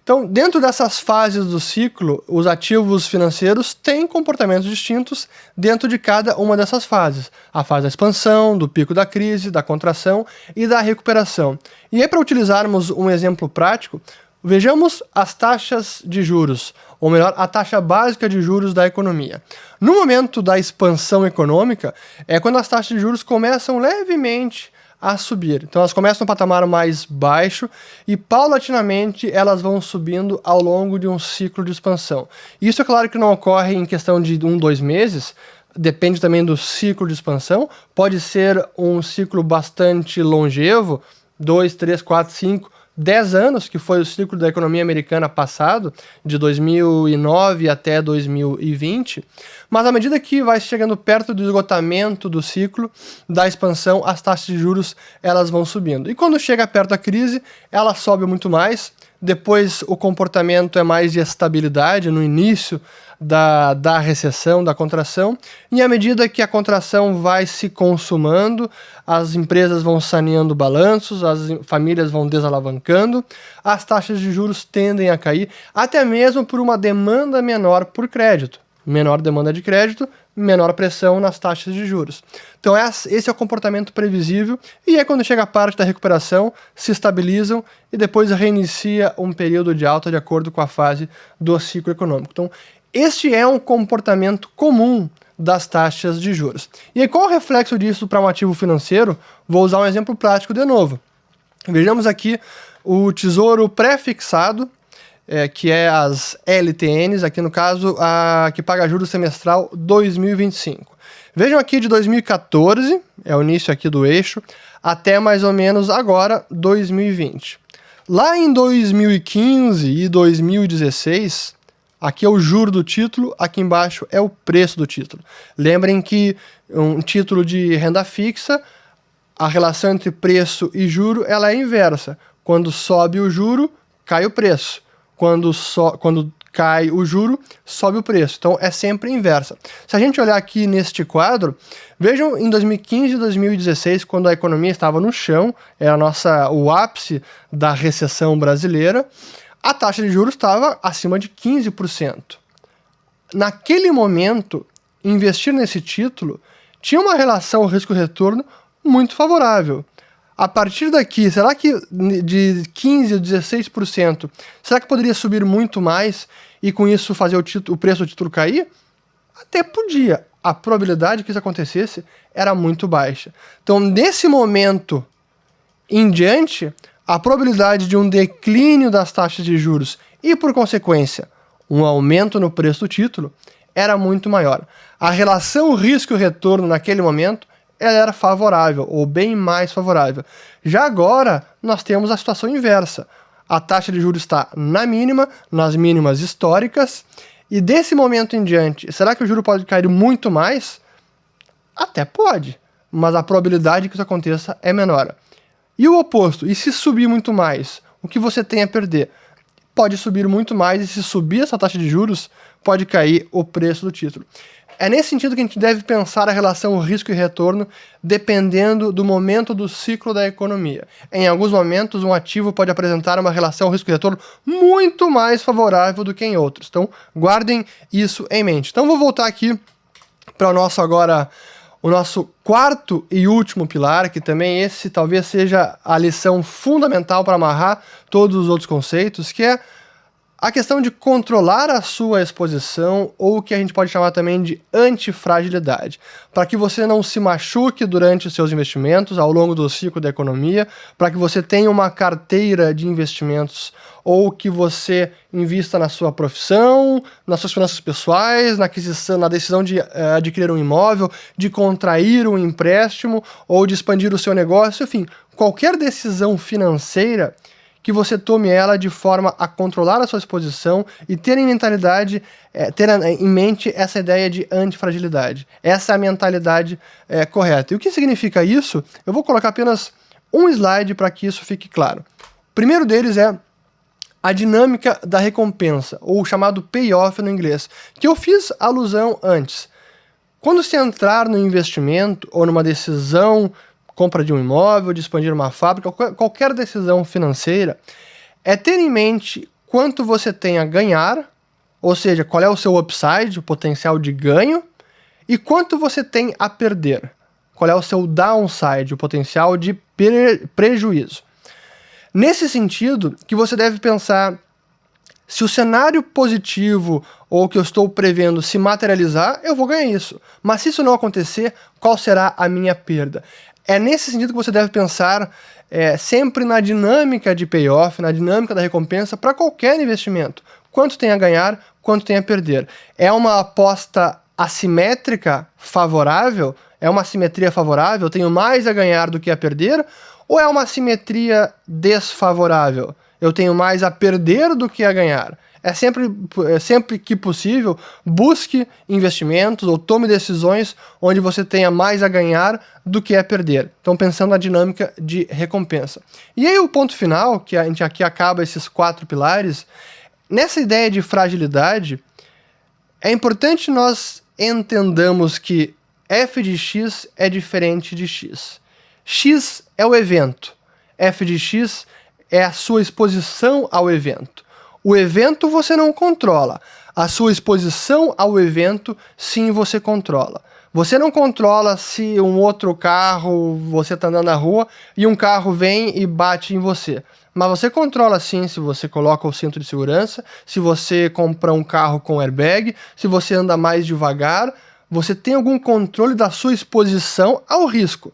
Então, dentro dessas fases do ciclo, os ativos financeiros têm comportamentos distintos dentro de cada uma dessas fases. A fase da expansão, do pico da crise, da contração e da recuperação. E aí, para utilizarmos um exemplo prático, vejamos as taxas de juros, ou melhor, a taxa básica de juros da economia. No momento da expansão econômica, é quando as taxas de juros começam levemente a subir. Então elas começam no patamar mais baixo e paulatinamente elas vão subindo ao longo de um ciclo de expansão. Isso é claro que não ocorre em questão de 1-2 meses, depende também do ciclo de expansão, pode ser um ciclo bastante longevo, 2, 3, 4, 5, 10 anos, que foi o ciclo da economia americana passado, de 2009 até 2020, mas à medida que vai chegando perto do esgotamento do ciclo da expansão, as taxas de juros elas vão subindo. E quando chega perto da crise, ela sobe muito mais, depois o comportamento é mais de estabilidade no início da recessão, da contração, e à medida que a contração vai se consumando, as empresas vão saneando balanços, as famílias vão desalavancando, as taxas de juros tendem a cair, até mesmo por uma demanda menor por crédito. Menor demanda de crédito, menor pressão nas taxas de juros. Então esse é o comportamento previsível, e é quando chega a parte da recuperação, se estabilizam e depois reinicia um período de alta de acordo com a fase do ciclo econômico. Então este é um comportamento comum das taxas de juros. E aí, qual o reflexo disso para um ativo financeiro? Vou usar um exemplo prático de novo. Vejamos aqui o Tesouro Pré-Fixado, que é as LTNs, aqui no caso, a que paga juros semestral 2025. Vejam aqui de 2014, é o início aqui do eixo, até mais ou menos agora, 2020. Lá em 2015 e 2016... aqui é o juro do título, aqui embaixo é o preço do título. Lembrem que um título de renda fixa, a relação entre preço e juro ela é inversa. Quando sobe o juro, cai o preço. Quando cai o juro, sobe o preço. Então é sempre inversa. Se a gente olhar aqui neste quadro, vejam em 2015 e 2016, quando a economia estava no chão, era o ápice da recessão brasileira, a taxa de juros estava acima de 15%. Naquele momento, investir nesse título tinha uma relação risco-retorno muito favorável. A partir daqui, será que de 15% a 16%, será que poderia subir muito mais e com isso fazer o preço do título cair? Até podia. A probabilidade que isso acontecesse era muito baixa. Então, nesse momento em diante, a probabilidade de um declínio das taxas de juros e, por consequência, um aumento no preço do título era muito maior. A relação risco-retorno naquele momento ela era favorável, ou bem mais favorável. Já agora, nós temos a situação inversa. A taxa de juros está na mínima, nas mínimas históricas, e desse momento em diante, será que o juro pode cair muito mais? Até pode, mas a probabilidade que isso aconteça é menor. E o oposto, e se subir muito mais, o que você tem a perder? Pode subir muito mais, e se subir essa taxa de juros, pode cair o preço do título. É nesse sentido que a gente deve pensar a relação risco e retorno, dependendo do momento do ciclo da economia. Em alguns momentos, um ativo pode apresentar uma relação risco e retorno muito mais favorável do que em outros. Então, guardem isso em mente. Então, vou voltar aqui para o nosso quarto e último pilar, que também esse talvez seja a lição fundamental para amarrar todos os outros conceitos, que é a questão de controlar a sua exposição, ou o que a gente pode chamar também de antifragilidade, para que você não se machuque durante os seus investimentos ao longo do ciclo da economia, para que você tenha uma carteira de investimentos, ou que você invista na sua profissão, nas suas finanças pessoais, na decisão de adquirir um imóvel, de contrair um empréstimo, ou de expandir o seu negócio, enfim, qualquer decisão financeira que você tome ela de forma a controlar a sua exposição e ter em mente essa ideia de antifragilidade. Essa é a mentalidade correta. E o que significa isso? Eu vou colocar apenas um slide para que isso fique claro. O primeiro deles é a dinâmica da recompensa, ou chamado payoff no inglês, que eu fiz alusão antes. Quando se entrar no investimento ou numa decisão, compra de um imóvel, de expandir uma fábrica, qualquer decisão financeira, é ter em mente quanto você tem a ganhar, ou seja, qual é o seu upside, o potencial de ganho, e quanto você tem a perder, qual é o seu downside, o potencial de prejuízo. Nesse sentido, que você deve pensar, se o cenário positivo ou o que eu estou prevendo se materializar, eu vou ganhar isso. Mas se isso não acontecer, qual será a minha perda? É nesse sentido que você deve pensar sempre na dinâmica de payoff, na dinâmica da recompensa para qualquer investimento. Quanto tem a ganhar, quanto tem a perder. É uma aposta assimétrica favorável? É uma assimetria favorável? Eu tenho mais a ganhar do que a perder? Ou é uma simetria desfavorável? Eu tenho mais a perder do que a ganhar. Sempre que possível, busque investimentos ou tome decisões onde você tenha mais a ganhar do que a perder. Então, pensando na dinâmica de recompensa. E aí, o ponto final, que a gente aqui acaba esses 4 pilares, nessa ideia de fragilidade, é importante nós entendamos que f de x é diferente de x. X é o evento. F de x é a sua exposição ao evento. O evento você não controla. A sua exposição ao evento, sim, você controla. Você não controla se um outro carro, você está andando na rua e um carro vem e bate em você. Mas você controla sim se você coloca o cinto de segurança, se você compra um carro com airbag, se você anda mais devagar. Você tem algum controle da sua exposição ao risco.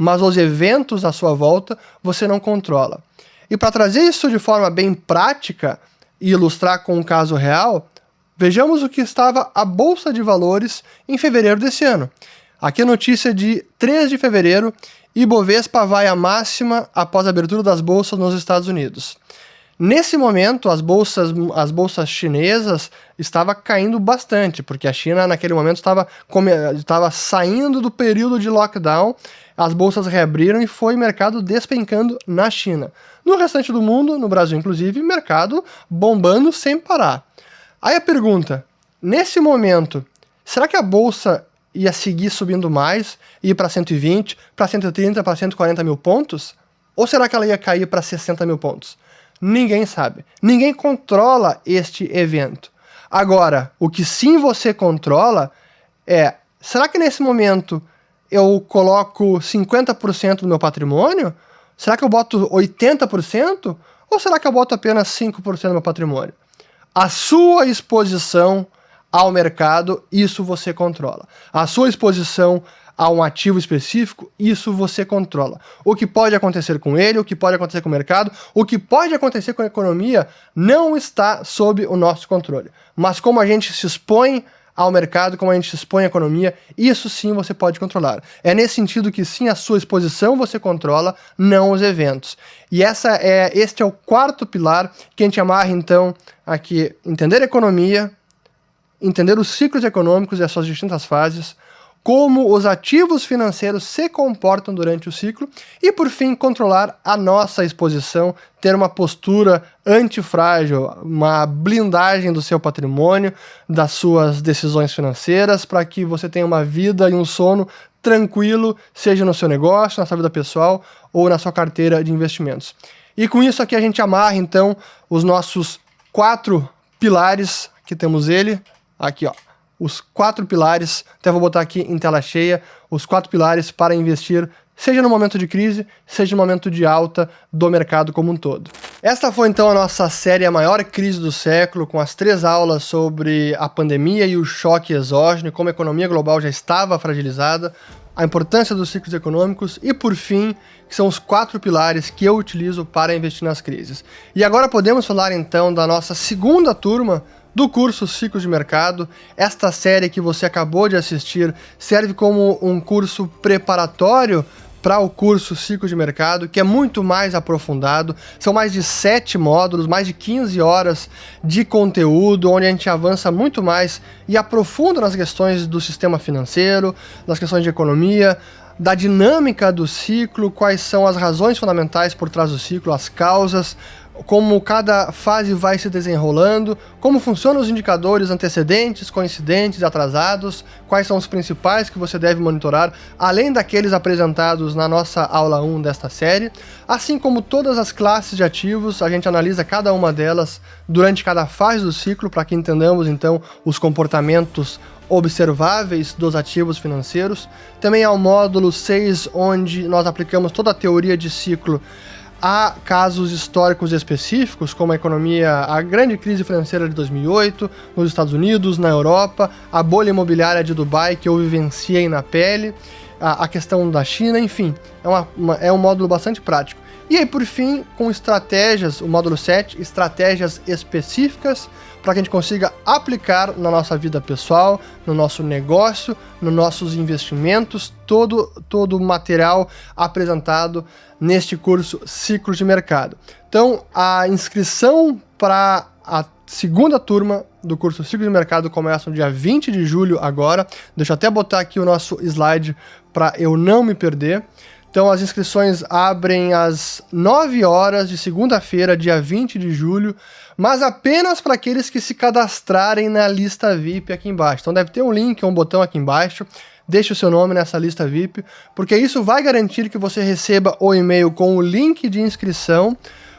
Mas os eventos à sua volta você não controla. E para trazer isso de forma bem prática e ilustrar com um caso real, vejamos o que estava a Bolsa de Valores em fevereiro desse ano. Aqui a notícia de 3 de fevereiro, Ibovespa vai à máxima após a abertura das bolsas nos Estados Unidos. Nesse momento, as bolsas chinesas estavam caindo bastante, porque a China naquele momento estava saindo do período de lockdown, as bolsas reabriram e foi mercado despencando na China. No restante do mundo, no Brasil inclusive, mercado bombando sem parar. Aí a pergunta, nesse momento, será que a bolsa ia seguir subindo mais, ir para 120, para 130, para 140 mil pontos? Ou será que ela ia cair para 60 mil pontos? Ninguém sabe. Ninguém controla este evento. Agora, o que sim você controla é, será que nesse momento eu coloco 50% do meu patrimônio? Será que eu boto 80%? Ou será que eu boto apenas 5% do meu patrimônio? A sua exposição ao mercado, isso você controla. A sua exposição a um ativo específico, isso você controla. O que pode acontecer com ele, o que pode acontecer com o mercado, o que pode acontecer com a economia, não está sob o nosso controle. Mas como a gente se expõe ao mercado, como a gente se expõe à economia, isso sim você pode controlar. É nesse sentido que sim, a sua exposição você controla, não os eventos. E este é o 4º pilar que a gente amarra então aqui, entender a economia, entender os ciclos econômicos e as suas distintas fases, como os ativos financeiros se comportam durante o ciclo e, por fim, controlar a nossa exposição, ter uma postura antifrágil, uma blindagem do seu patrimônio, das suas decisões financeiras, para que você tenha uma vida e um sono tranquilo, seja no seu negócio, na sua vida pessoal ou na sua carteira de investimentos. E com isso aqui a gente amarra, então, os nossos 4 pilares, aqui temos ele, aqui ó, os 4 pilares, até vou botar aqui em tela cheia, os 4 pilares para investir, seja no momento de crise, seja no momento de alta do mercado como um todo. Esta foi então a nossa série A Maior Crise do Século, com as 3 aulas sobre a pandemia e o choque exógeno, como a economia global já estava fragilizada, a importância dos ciclos econômicos e, por fim, que são os 4 pilares que eu utilizo para investir nas crises. E agora podemos falar então da nossa segunda turma do curso Ciclos de Mercado. Esta série que você acabou de assistir serve como um curso preparatório para o curso Ciclos de Mercado, que é muito mais aprofundado. São mais de 7 módulos, mais de 15 horas de conteúdo, onde a gente avança muito mais e aprofunda nas questões do sistema financeiro, nas questões de economia, da dinâmica do ciclo, quais são as razões fundamentais por trás do ciclo, as causas, como cada fase vai se desenrolando, como funcionam os indicadores antecedentes, coincidentes e atrasados, quais são os principais que você deve monitorar, além daqueles apresentados na nossa aula 1 desta série, assim como todas as classes de ativos, a gente analisa cada uma delas durante cada fase do ciclo, para que entendamos então os comportamentos observáveis dos ativos financeiros. Também há o módulo 6, onde nós aplicamos toda a teoria de ciclo a casos históricos específicos, como a grande crise financeira de 2008, nos Estados Unidos, na Europa, a bolha imobiliária de Dubai, que eu vivenciei na pele, a questão da China, enfim, é um módulo bastante prático. E aí, por fim, com estratégias, o módulo 7, estratégias específicas para que a gente consiga aplicar na nossa vida pessoal, no nosso negócio, nos nossos investimentos, todo o material apresentado neste curso Ciclos de Mercado. Então, a inscrição para a segunda turma do curso Ciclos de Mercado começa no dia 20 de julho agora. Deixa eu até botar aqui o nosso slide para eu não me perder. Então, as inscrições abrem às 9 horas de segunda-feira, dia 20 de julho, mas apenas para aqueles que se cadastrarem na lista VIP aqui embaixo. Então, deve ter um link, um botão aqui embaixo. Deixe o seu nome nessa lista VIP, porque isso vai garantir que você receba o e-mail com o link de inscrição,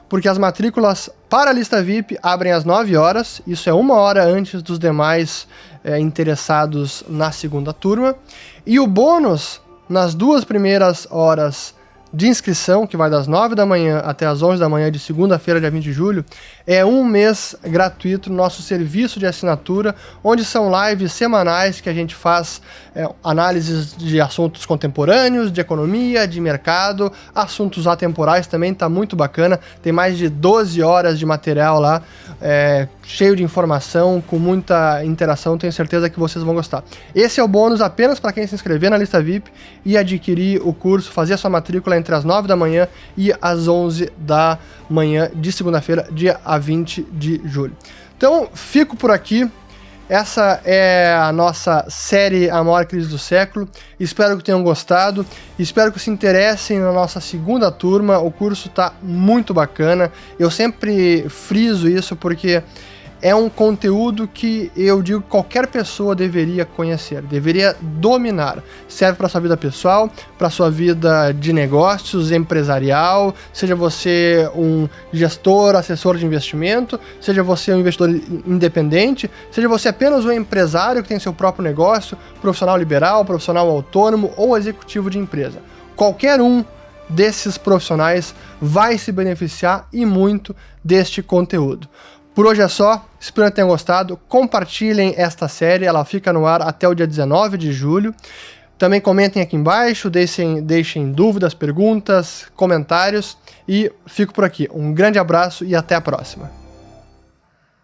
porque as matrículas para a lista VIP abrem às 9 horas, isso é 1 hora antes dos demais interessados na segunda turma. E o bônus nas 2 primeiras horas de inscrição, que vai das 9 da manhã até as 11 da manhã de segunda-feira, dia 20 de julho, é 1 mês gratuito no nosso serviço de assinatura, onde são lives semanais que a gente faz análises de assuntos contemporâneos, de economia, de mercado, assuntos atemporais também, tá muito bacana, tem mais de 12 horas de material lá, cheio de informação, com muita interação, tenho certeza que vocês vão gostar. Esse é o bônus apenas para quem se inscrever na lista VIP e adquirir o curso, fazer a sua matrícula entre as 9 da manhã e as 11 da manhã de segunda-feira, dia 20 de julho. Então, fico por aqui. Essa é a nossa série A Maior Crise do Século. Espero que tenham gostado. Espero que se interessem na nossa segunda turma. O curso está muito bacana. Eu sempre friso isso porque é um conteúdo que eu digo que qualquer pessoa deveria conhecer, deveria dominar. Serve para sua vida pessoal, para sua vida de negócios, empresarial, seja você um gestor, assessor de investimento, seja você um investidor independente, seja você apenas um empresário que tem seu próprio negócio, profissional liberal, profissional autônomo ou executivo de empresa. Qualquer um desses profissionais vai se beneficiar e muito deste conteúdo. Por hoje é só, espero que tenham gostado, compartilhem esta série, ela fica no ar até o dia 19 de julho. Também comentem aqui embaixo, deixem dúvidas, perguntas, comentários e fico por aqui. Um grande abraço e até a próxima.